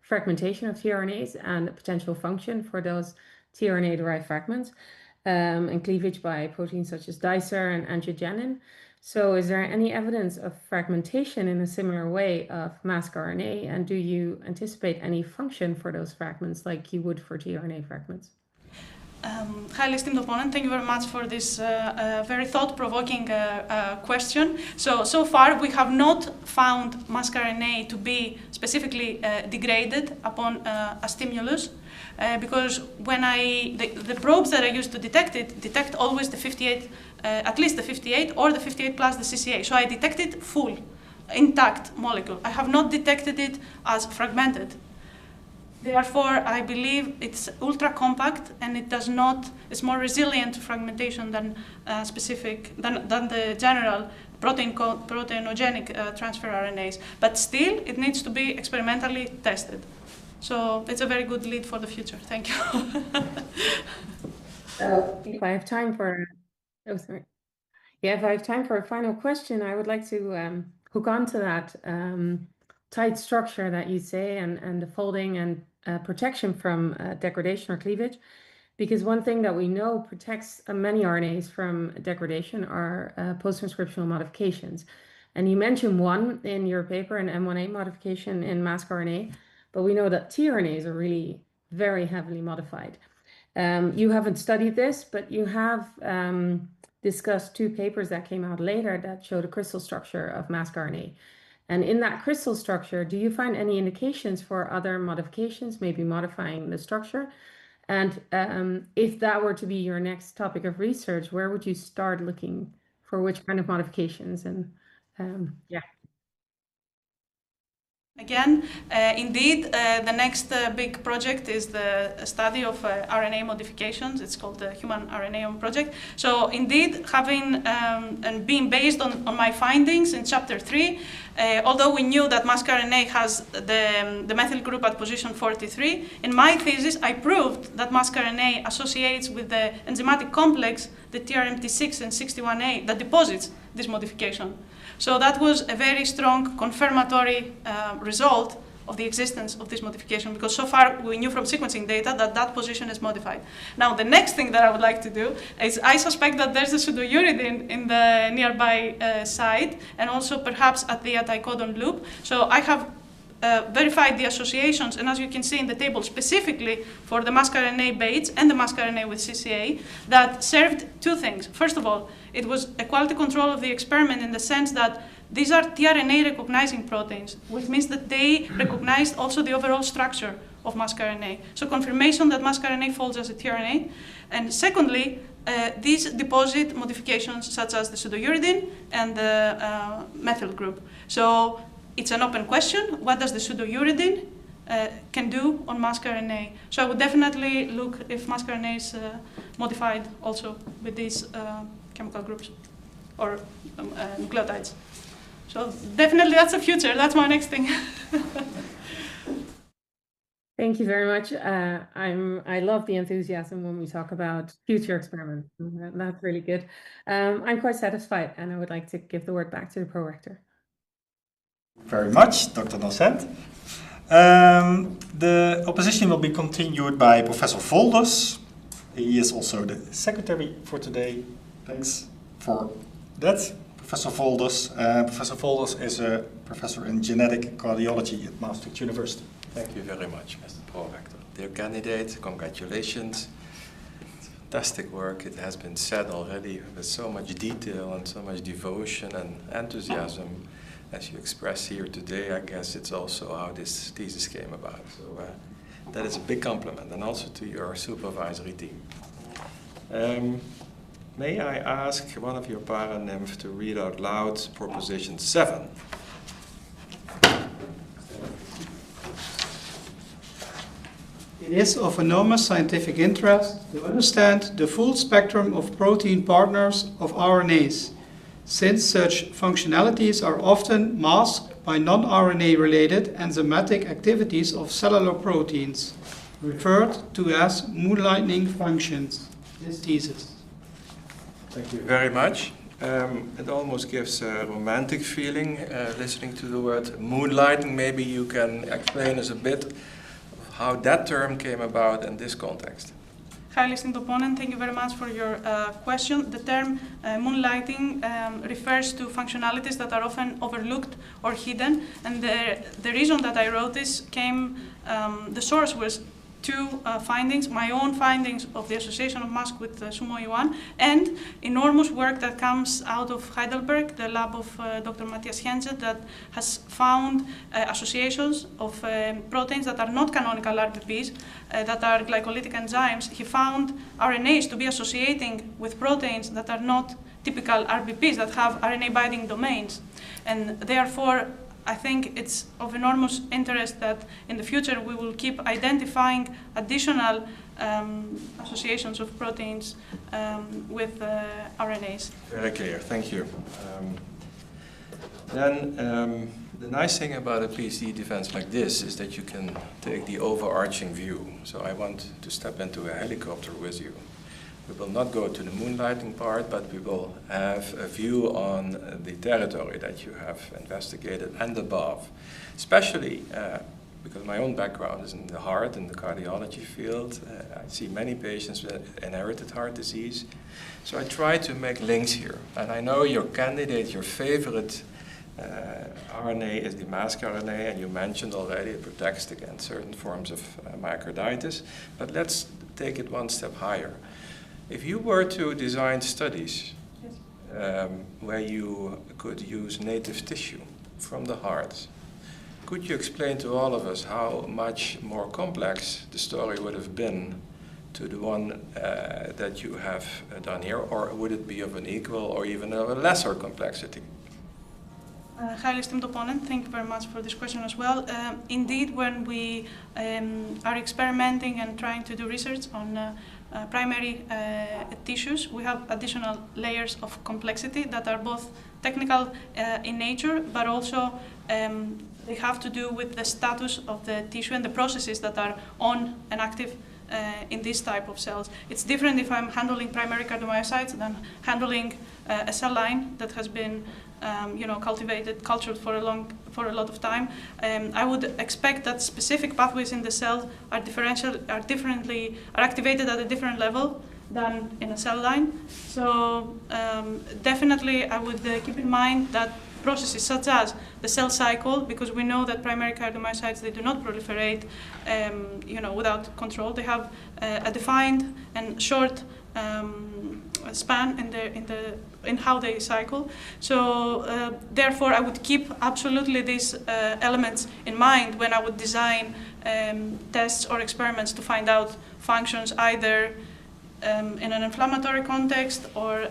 fragmentation of tRNAs and the potential function for those tRNA-derived fragments and cleavage by proteins such as dicer and angiogenin. So is there any evidence of fragmentation in a similar way of mascRNA, and do you anticipate any function for those fragments like you would for tRNA fragments? Highly esteemed opponent, thank you very much for this very thought-provoking question. So far, we have not found mascRNA to be specifically degraded upon a stimulus, because when the probes that I used to detect it detect always the 58, at least the 58 or the 58 plus the CCA. So I detected full, intact molecule. I have not detected it as fragmented. Therefore, I believe it's ultra compact, and it does not. It's more resilient to fragmentation than than the general proteinogenic transfer RNAs. But still, it needs to be experimentally tested. So it's a very good lead for the future. Thank you. So if I have time for, if I have time for a final question, I would like to hook on to that tight structure that you say, and the folding and protection from degradation or cleavage, because one thing that we know protects many RNAs from degradation are post-transcriptional modifications. And you mentioned one in your paper, an M1A modification in mascRNA, but we know that tRNAs are really very heavily modified. You haven't studied this, but you have discussed two papers that came out later that show the crystal structure of mascRNA. And in that crystal structure, do you find any indications for other modifications, maybe modifying the structure? And if that were to be your next topic of research, where would you start looking for which kind of modifications? And yeah. Again, indeed, the next big project is the study of RNA modifications. It's called the Human RNAome project. So indeed, having and being based on my findings in chapter 3, although we knew that mascRNA has the methyl group at position 43, in my thesis I proved that mascRNA associates with the enzymatic complex, the TRMT6 and 61A, that deposits this modification. So that was a very strong confirmatory result of the existence of this modification, because so far we knew from sequencing data that that position is modified. Now the next thing that I would like to do is I suspect that there's a pseudouridine in the nearby site, and also perhaps at the anticodon loop. So I have verified the associations, and as you can see in the table, specifically for the mascRNA baits and the mascRNA with CCA, that served two things. First of all, it was a quality control of the experiment in the sense that these are tRNA recognizing proteins, which means that they recognized also the overall structure of mascRNA. So confirmation that mascRNA folds as a tRNA. And secondly, these deposit modifications such as the pseudouridine and the methyl group. So it's an open question. What does the pseudouridine can do on mascRNA? So I would definitely look if mascRNA is modified also with these chemical groups or nucleotides. So definitely that's the future. That's my next thing. Thank you very much. I love the enthusiasm when we talk about future experiments. That's really good. I'm quite satisfied, and I would like to give the word back to the pro-rector. Very much, Dr. Nocent. The opposition will be continued by Professor Volders. He is also the secretary for today. Thanks for that, Professor Volders. Professor Volders is a professor in genetic cardiology at Maastricht University. Thank you very much, Mr. Pro-Rector. Dear candidate, congratulations. Fantastic work. It has been said already with so much detail and so much devotion and enthusiasm as you express here today. I guess it's also how this thesis came about. So that is a big compliment, and also to your supervisory team. May I ask one of your para-nymph to read out loud proposition 7? It is of enormous scientific interest to understand the full spectrum of protein partners of RNAs, since such functionalities are often masked by non-RNA-related enzymatic activities of cellular proteins, referred to as moonlighting functions. This thesis. Thank you very much. It almost gives a romantic feeling listening to the word moonlighting. Maybe you can explain us a bit how that term came about in this context. Highly esteemed opponent, thank you very much for your question. The term moonlighting refers to functionalities that are often overlooked or hidden. And the reason that I wrote this came, the source was two findings, my own findings of the association of MASC with SUMO-E1, and enormous work that comes out of Heidelberg, the lab of Dr. Matthias Henze, that has found associations of proteins that are not canonical RBPs, that are glycolytic enzymes. He found RNAs to be associating with proteins that are not typical RBPs, that have RNA binding domains. And therefore, I think it's of enormous interest that in the future we will keep identifying additional associations of proteins with RNAs. Very clear, thank you. Then the nice thing about a PhD defense like this is that you can take the overarching view. So I want to step into a helicopter with you. We will not go to the moonlighting part, but we will have a view on the territory that you have investigated and above. Especially because my own background is in the heart, in the cardiology field. I see many patients with inherited heart disease. So I try to make links here. And I know your candidate, your favorite RNA is the mascRNA, and you mentioned already it protects against certain forms of myocarditis. But let's take it one step higher. If you were to design studies where you could use native tissue from the heart, could you explain to all of us how much more complex the story would have been to the one that you have done here, or would it be of an equal or even of a lesser complexity? Highly esteemed opponent, thank you very much for this question as well. Indeed, when we are experimenting and trying to do research on primary tissues, we have additional layers of complexity that are both technical in nature, but also they have to do with the status of the tissue and the processes that are on and active in this type of cells. It's different if I'm handling primary cardiomyocytes than handling a cell line that has been cultured for a lot of time. I would expect that specific pathways in the cell are activated at a different level than in a cell line. So definitely I would keep in mind that processes such as the cell cycle, because we know that primary cardiomyocytes, they do not proliferate without control. They have a defined and short span in how they cycle. So therefore I would keep absolutely these elements in mind when I would design tests or experiments to find out functions either in an inflammatory context or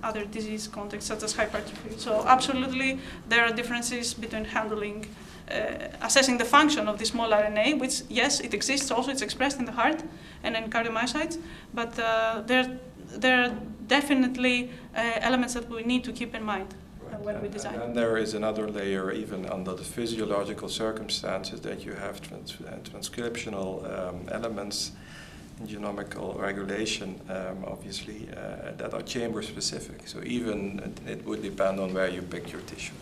other disease contexts such as hypertrophy. So absolutely there are differences between handling, assessing the function of the small RNA, which yes, it exists also, it's expressed in the heart and in cardiomyocytes, but there are definitely elements that we need to keep in mind when we design. And there is another layer, even under the physiological circumstances, that you have transcriptional elements, genomical regulation, obviously, that are chamber specific. So even it would depend on where you pick your tissue.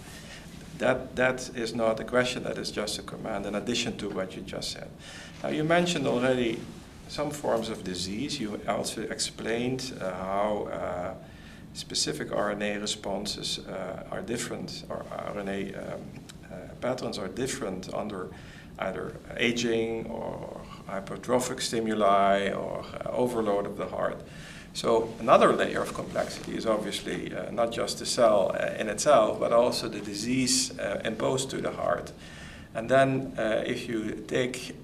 That is not a question, that is just a command in addition to what you just said. Now you mentioned already some forms of disease. You also explained how specific RNA responses are different, or RNA patterns are different under either aging or hypertrophic stimuli or overload of the heart. So another layer of complexity is obviously not just the cell in itself, but also the disease imposed to the heart. And then if you take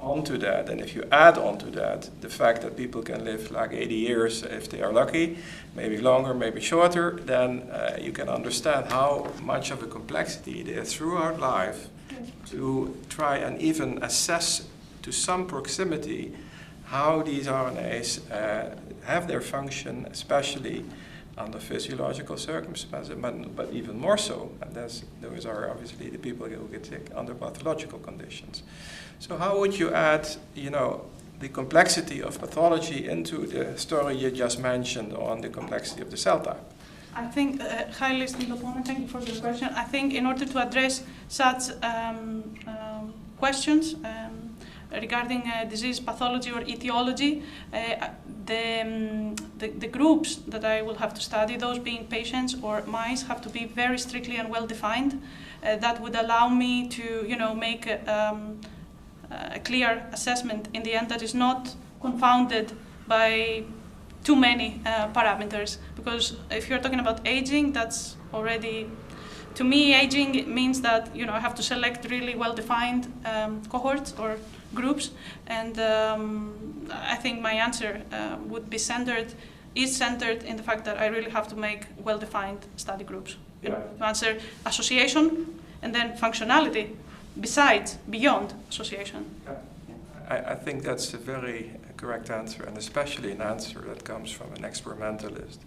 onto that, and if you add onto that the fact that people can live like 80 years if they are lucky, maybe longer, maybe shorter, then you can understand how much of a complexity it is throughout life to try and even assess to some proximity how these RNAs have their function, especially under physiological circumstances, but even more so, and those are obviously the people who get sick under pathological conditions. So how would you add, the complexity of pathology into the story you just mentioned on the complexity of the cell type? I think, highly esteemed opponent, thank you for the question. I think in order to address such questions regarding disease pathology or etiology, the groups that I will have to study, those being patients or mice, have to be very strictly and well defined. That would allow me to, make a clear assessment in the end that is not confounded by too many parameters. Because if you're talking about aging, that's already, to me, aging means that I have to select really well-defined cohorts or groups, and I think my answer would be centered in the fact that I really have to make well-defined study groups to answer association and then functionality beyond association. I think that's a very correct answer, and especially an answer that comes from an experimentalist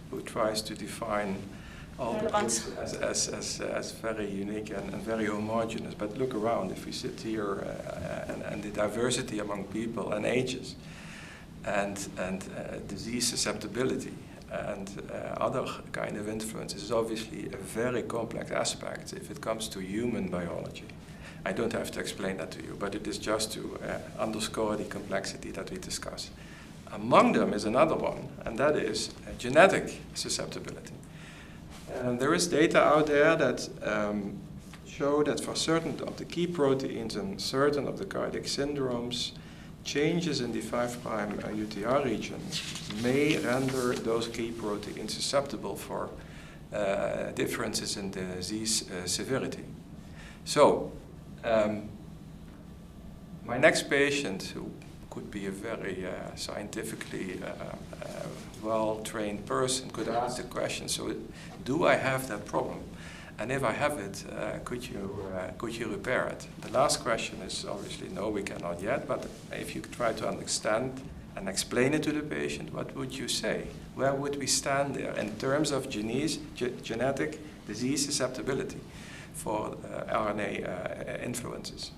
who tries to define all the groups as very unique and very homogeneous. But look around, if we sit here and the diversity among people and ages and disease susceptibility and other kind of influences is obviously a very complex aspect if it comes to human biology. I don't have to explain that to you, but it is just to underscore the complexity that we discuss. Among them is another one, and that is genetic susceptibility. And there is data out there that show that for certain of the key proteins and certain of the cardiac syndromes, changes in the 5' UTR region may render those key proteins susceptible for differences in disease severity. So, my next patient, who could be a very scientifically well-trained person, could ask the question, so do I have that problem? And if I have it, could you repair it? The last question is obviously no, we cannot yet, but if you try to understand and explain it to the patient, what would you say? Where would we stand there in terms of genetic disease susceptibility for RNA influences?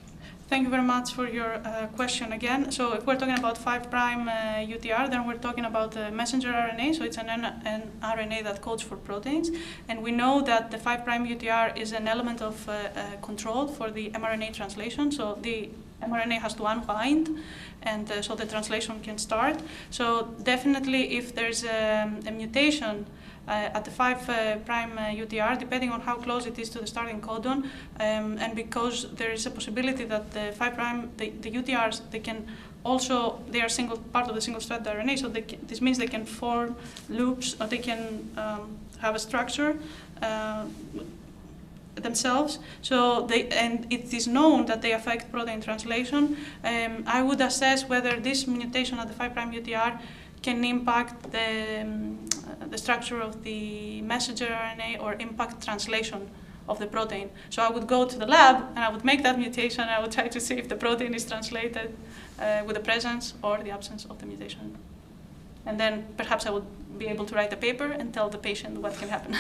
Thank you very much for your question again. So if we're talking about 5' UTR, then we're talking about messenger RNA. So it's an RNA that codes for proteins. And we know that the 5' UTR is an element of control for the mRNA translation. So the mRNA has to unbind, and so the translation can start. So definitely if there's a mutation at the 5' UTR, depending on how close it is to the starting codon, and because there is a possibility that the 5', the UTRs, they are single part of the single-stranded RNA, so this means they can form loops, or they can have a structure themselves. So and it is known that they affect protein translation. I would assess whether this mutation at the 5' UTR can impact the structure of the messenger RNA or impact translation of the protein. So I would go to the lab and I would make that mutation. I would try to see if the protein is translated with the presence or the absence of the mutation. And then perhaps I would be able to write a paper and tell the patient what can happen.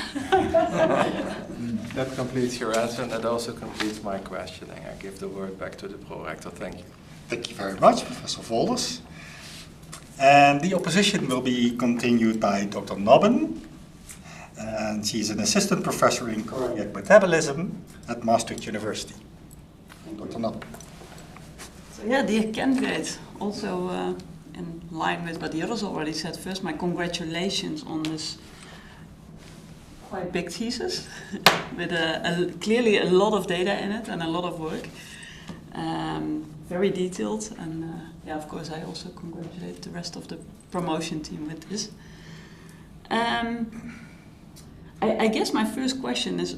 That completes your answer, and that also completes my questioning. I give the word back to the prorector. Thank you. Thank you very much, Professor Volders. And the opposition will be continued by Dr. Nobben. And she's an assistant professor in cardiac metabolism at Maastricht University. Dr. Nobben. So yeah, dear candidate, also in line with what the others already said, first my congratulations on this quite big thesis with clearly a lot of data in it and a lot of work. Very detailed, and yeah, of course I also congratulate the rest of the promotion team with this. I guess my first question is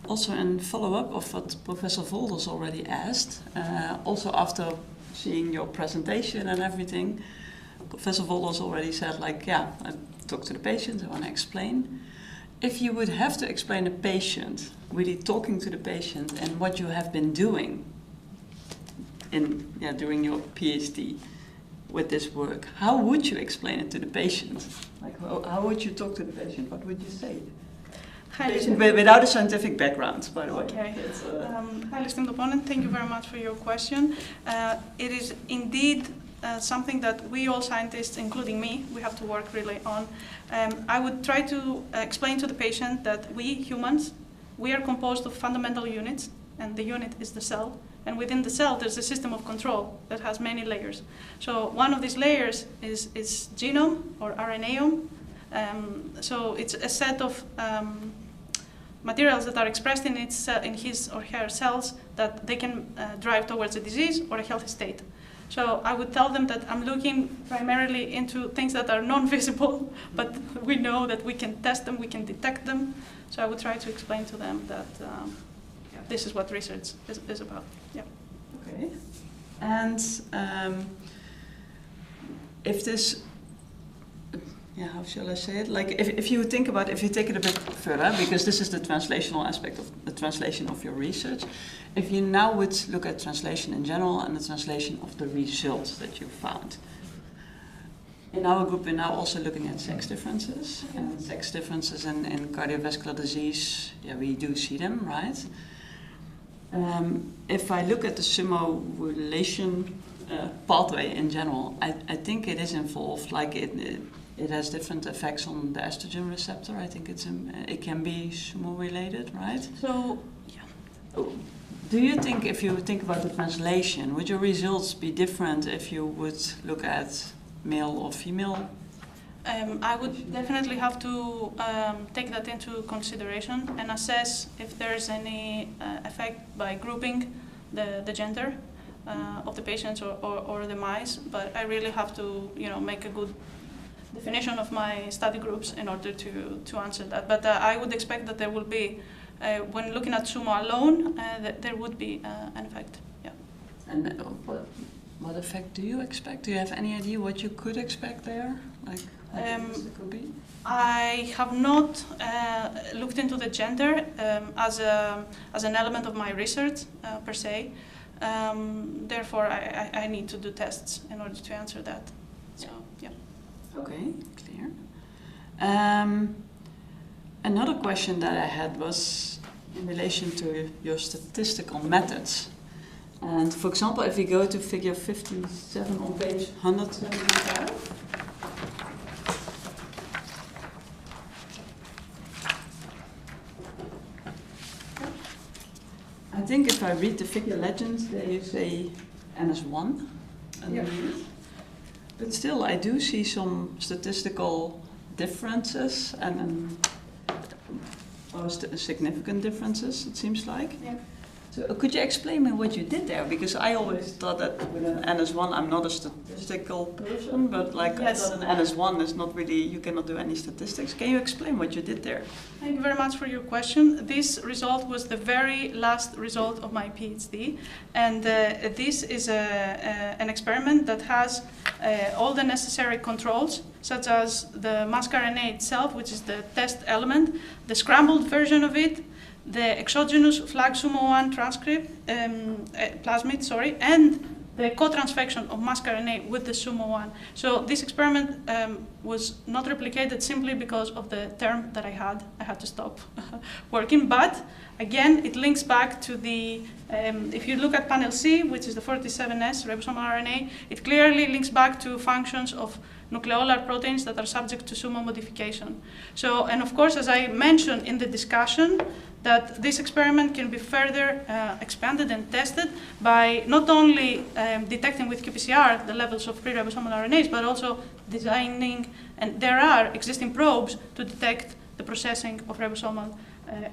also in follow-up of what Professor Volders already asked, also after seeing your presentation and everything. Professor Volders already said, like, yeah, I talk to the patient, I want to explain. If you would have to explain a patient, really talking to the patient and what you have been doing during your PhD with this work, how would you explain it to the patient? Like, how would you talk to the patient? What would you say? Patient without a scientific background, by the way. Okay. Hi, esteemed opponent. Thank you very much for your question. It is indeed something that we all scientists, including me, we have to work really on. I would try to explain to the patient that we humans, we are composed of fundamental units, and the unit is the cell. And within the cell, there's a system of control that has many layers. So one of these layers is genome or RNAome. So it's a set of materials that are expressed in his or her cells that they can drive towards a disease or a healthy state. So I would tell them that I'm looking primarily into things that are non-visible, but we know that we can test them, we can detect them. So I would try to explain to them that this is what research is about. Yeah. Okay. And if this, how shall I say it? Like, if you think about, if you take it a bit further, because this is the translational aspect of the translation of your research. If you now would look at translation in general and the translation of the results that you found. In our group, we're now also looking at sex differences. And sex differences in cardiovascular disease, yeah, we do see them, right? If I look at the simulation pathway in general, I think it is involved, like it has different effects on the estrogen receptor. I think it can be sumo-related, right? So, yeah. Do you think, if you think about the translation, would your results be different if you would look at male or female? I would definitely have to take that into consideration and assess if there's any effect by grouping the gender of the patients or the mice. But I really have to, make a good definition of my study groups in order to answer that. But I would expect that there will be, when looking at sumo alone, that there would be an effect. Yeah. And what effect do you expect? Do you have any idea what you could expect there? Like, Could be? I have not looked into the gender as an element of my research per se. Therefore, I need to do tests in order to answer that. So, yeah. Okay, clear. Another question that I had was in relation to your statistical methods. And for example, if we go to figure 57 on page 175, I think if I read the figure legends, they say NS1 underneath. But still, I do see some statistical differences and significant differences, it seems like. Yeah. So could you explain me what you did there? Because I always thought that with an NS1, I'm not a statistical person, but like Yes. I thought an NS1 is not really, you cannot do any statistics. Can you explain what you did there? Thank you very much for your question. This result was the very last result of my PhD, and this is an experiment that has all the necessary controls, such as the mascRNA itself, which is the test element, the scrambled version of it, the exogenous flag SUMO1 transcript, plasmid, sorry, and the co-transfection of mascRNA with the SUMO1. So this experiment was not replicated simply because of the term that I had. I had to stop working, but again, it links back to the, if you look at panel C, which is the 47S ribosomal RNA, it clearly links back to functions of nucleolar proteins that are subject to SUMO modification. So, and of course, as I mentioned in the discussion, that this experiment can be further expanded and tested by not only detecting with qPCR the levels of pre-ribosomal RNAs, but also designing, and there are existing probes to detect the processing of ribosomal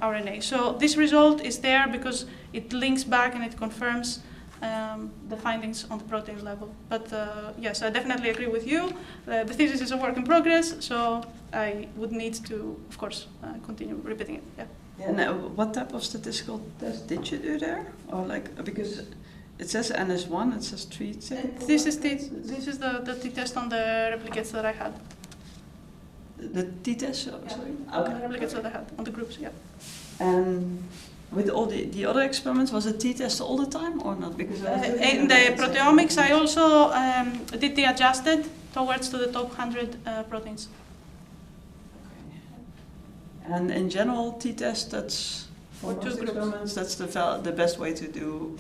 RNA. So this result is there because it links back and it confirms the findings on the protein level. But yes, I definitely agree with you. The thesis is a work in progress, so I would need to, of course, continue repeating it. Yeah. And what type of statistical test did you do there? Or like, because it says NS1, it says 3 seconds. This is the t-test on the replicates that I had. The t-test, sorry? On the replicates that I had, on the groups, yeah. And with all the other experiments, was it t-test all the time or not? Because in the proteomics, I also did the adjusted towards to the top 100 proteins. And in general, t-test, that's for For 2 most groups. experiments, that's the best way to do.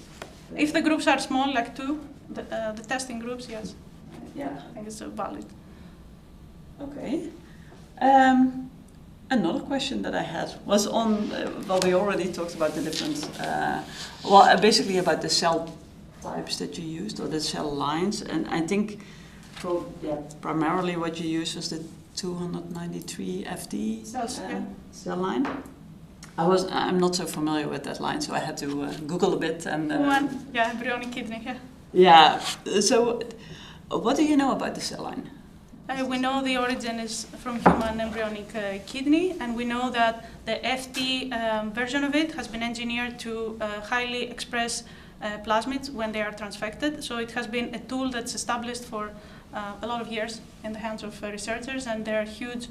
If the groups are small, like 2, the testing groups, yes. Yeah. I think it's valid. Okay. Another question that I had was on, well, we already talked about the different, basically about the cell types that you used, or the cell lines, and I think primarily what you used was the 293 FD cell line. I'm not so familiar with that line, so I had to Google a bit and. Embryonic kidney. Yeah. Yeah. So, what do you know about the cell line? We know the origin is from human embryonic kidney, and we know that the FT version of it has been engineered to highly express plasmids when they are transfected. So it has been a tool that's established for a lot of years in the hands of researchers, and there are huge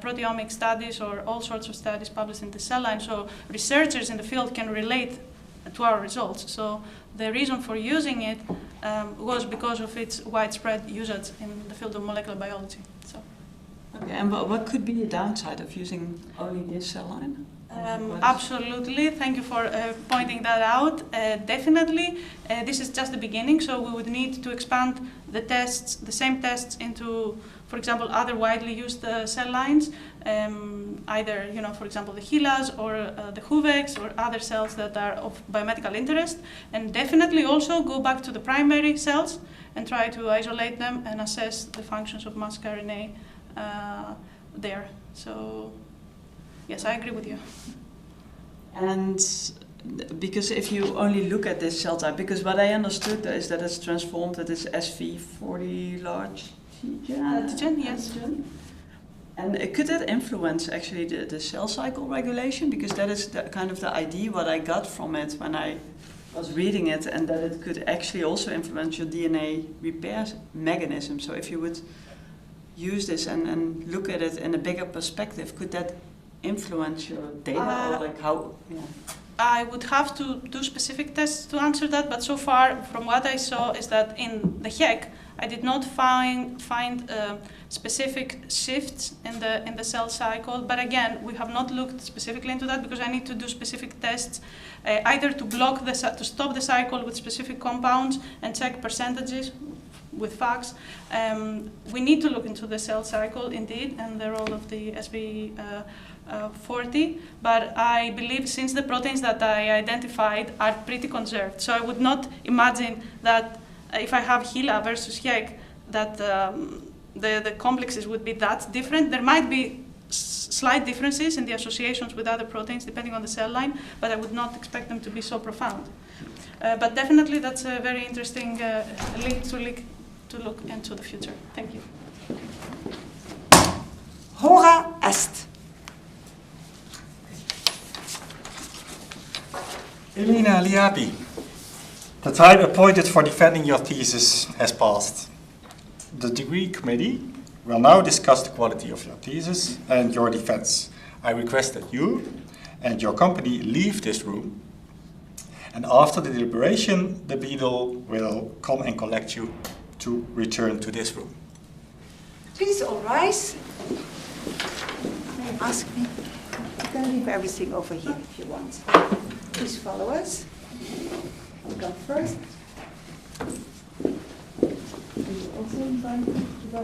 proteomic studies or all sorts of studies published in the cell line. So researchers in the field can relate to our results. So the reason for using it was because of its widespread usage in the field of molecular biology. So. Okay, and what could be the downside of using only this cell line? Absolutely, thank you for pointing that out. Definitely, this is just the beginning, so we would need to expand the tests, the same tests, into, for example, other widely used cell lines, either, for example, the HeLAs or the HUVECs or other cells that are of biomedical interest, and definitely also go back to the primary cells and try to isolate them and assess the functions of mascRNA there. So. Yes, I agree with you. And because if you only look at this cell type, because what I understood is that it's transformed to this SV40 large antigen, yes. And could that influence actually the cell cycle regulation? Because that is kind of the idea what I got from it when I was reading it, and that it could actually also influence your DNA repair mechanism. So if you would use this and look at it in a bigger perspective, could that influence your data, or like how? Yeah. I would have to do specific tests to answer that, but so far, from what I saw, is that in the HEC, I did not find specific shifts in the cell cycle. But again, we have not looked specifically into that because I need to do specific tests, either to stop the cycle with specific compounds and check percentages with facts. We need to look into the cell cycle indeed and the role of the SV40, but I believe since the proteins that I identified are pretty conserved, so I would not imagine that if I have HeLa versus HEC, that the complexes would be that different. There might be slight differences in the associations with other proteins depending on the cell line, but I would not expect them to be so profound. But definitely that's a very interesting link to look into the future. Thank you. Hora est. Eleni Liapi, the time appointed for defending your thesis has passed. The degree committee will now discuss the quality of your thesis and your defense. I request that you and your company leave this room, and after the deliberation, the beadle will come and collect you to return to this room. Please all rise. May I ask me? You can leave everything over here if you want. Please follow us. I'll go first. And you also invite to go.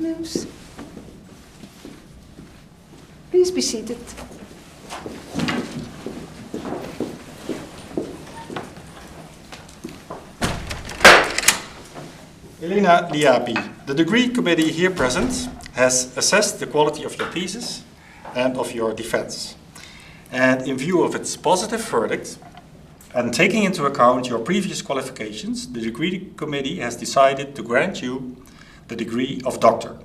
podiums. Please be seated. Eleni Liapi, the degree committee here present has assessed the quality of your thesis and of your defense. And in view of its positive verdict, and taking into account your previous qualifications, the degree committee has decided to grant you the degree of doctor.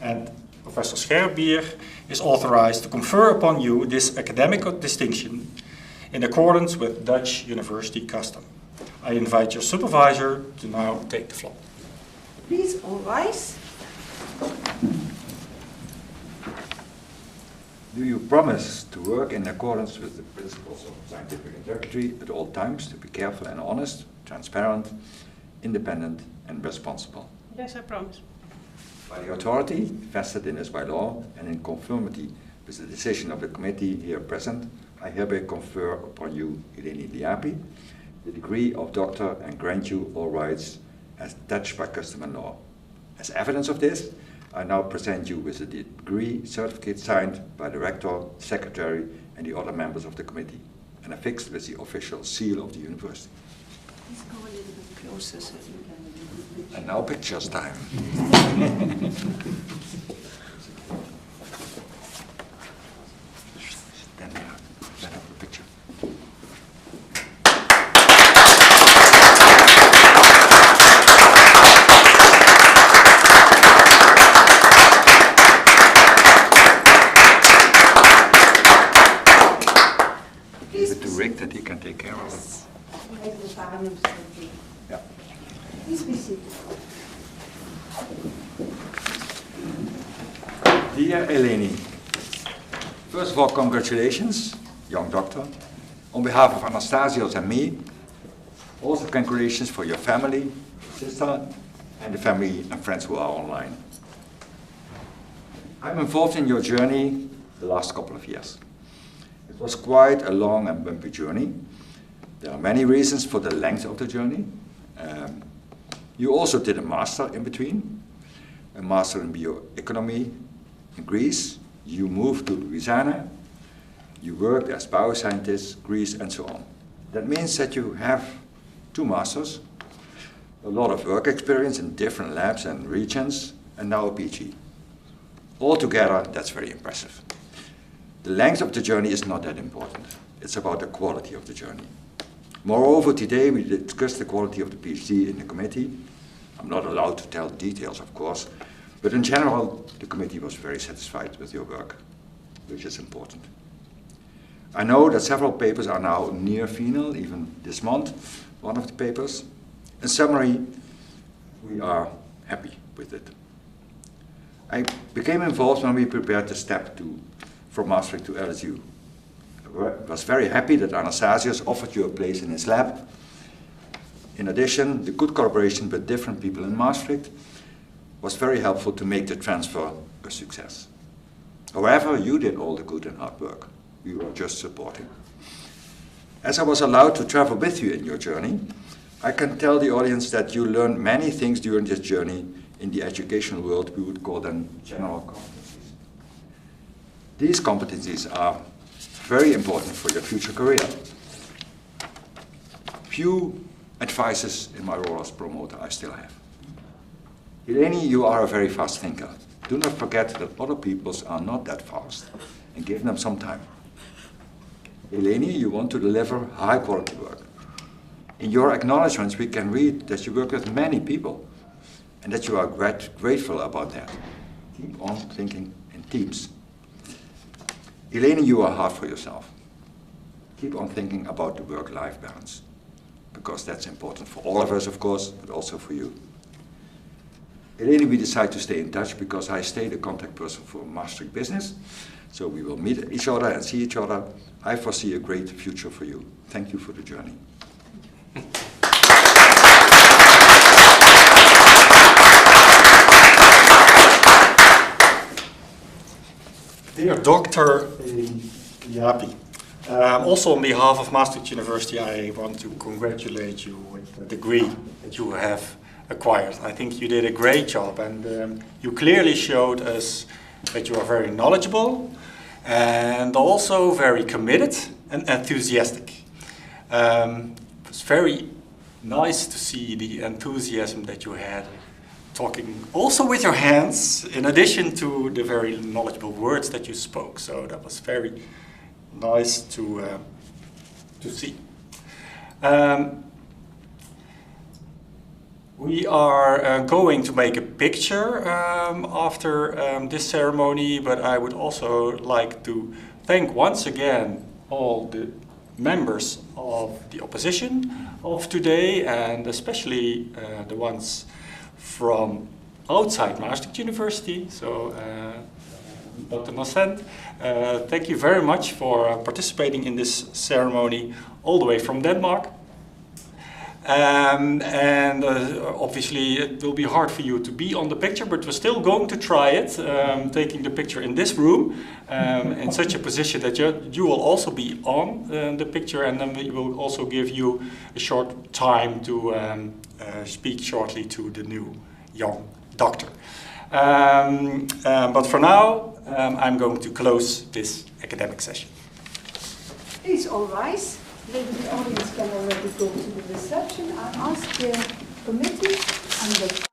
And Professor Scherbier is authorized to confer upon you this academic distinction in accordance with Dutch university custom. I invite your supervisor to now take the floor. Please all rise. Do you promise to work in accordance with the principles of scientific integrity at all times, to be careful and honest, transparent, independent and responsible? Yes, I promise. By the authority vested in us by law and in conformity with the decision of the committee here present, I hereby confer upon you, Eleni Liapi, the degree of doctor and grant you all rights as attached by custom and law. As evidence of this, I now present you with a degree certificate signed by the rector, secretary, and the other members of the committee, and affixed with the official seal of the university. Please go a little bit closer so you can. And now pictures time. Stand there. Let have a picture. Leave it to Rick that he can take care of it. Yeah. Please be seated. Dear Eleni, first of all, congratulations, young doctor. On behalf of Anastasios and me, also congratulations for your family, sister, and the family and friends who are online. I'm involved in your journey the last couple of years. It was quite a long and bumpy journey. There are many reasons for the length of the journey. You also did a master in between, a master in bioeconomy in Greece. You moved to Louisiana. You worked as bioscientist, Greece, and so on. That means that you have 2 masters, a lot of work experience in different labs and regions, and now a PhD. Altogether, that's very impressive. The length of the journey is not that important. It's about the quality of the journey. Moreover, today we discussed the quality of the PhD in the committee. I'm not allowed to tell details, of course, but in general, the committee was very satisfied with your work, which is important. I know that several papers are now near final, even this month, one of the papers. In summary, we are happy with it. I became involved when we prepared the step from Maastricht to LSU. I was very happy that Anastasios offered you a place in his lab. In addition, the good collaboration with different people in Maastricht was very helpful to make the transfer a success. However, you did all the good and hard work. We were just supporting. As I was allowed to travel with you in your journey, I can tell the audience that you learned many things during this journey in the educational world. We would call them general competencies. These competencies are very important for your future career. Few advices in my role as promoter I still have. Eleni, you are a very fast thinker. Do not forget that other people are not that fast, and give them some time. Eleni, you want to deliver high quality work. In your acknowledgements, we can read that you work with many people, and that you are grateful about that. Keep on thinking in teams. Eleni, you are hard for yourself. Keep on thinking about the work-life balance, because that's important for all of us, of course, but also for you. Eleni, we decided to stay in touch because I stay the contact person for Maastricht business, so we will meet each other and see each other. I foresee a great future for you. Thank you for the journey. Dear Dr. Liapi, also on behalf of Maastricht University, I want to congratulate you with the degree that you have acquired. I think you did a great job, and you clearly showed us that you are very knowledgeable and also very committed and enthusiastic. It was very nice to see the enthusiasm that you had, talking also with your hands, in addition to the very knowledgeable words that you spoke. So that was very nice to see. We are going to make a picture after this ceremony, but I would also like to thank once again all the members of the opposition of today, and especially the ones from outside Maastricht University. So, Dr. Nocent, thank you very much for participating in this ceremony all the way from Denmark. Obviously it will be hard for you to be on the picture, but we're still going to try it, taking the picture in this room in such a position that you will also be on the picture, and then we will also give you a short time to speak shortly to the new young doctor. But for now, I'm going to close this academic session. Please all rise. Maybe the audience can already go to the reception. I ask the committee and the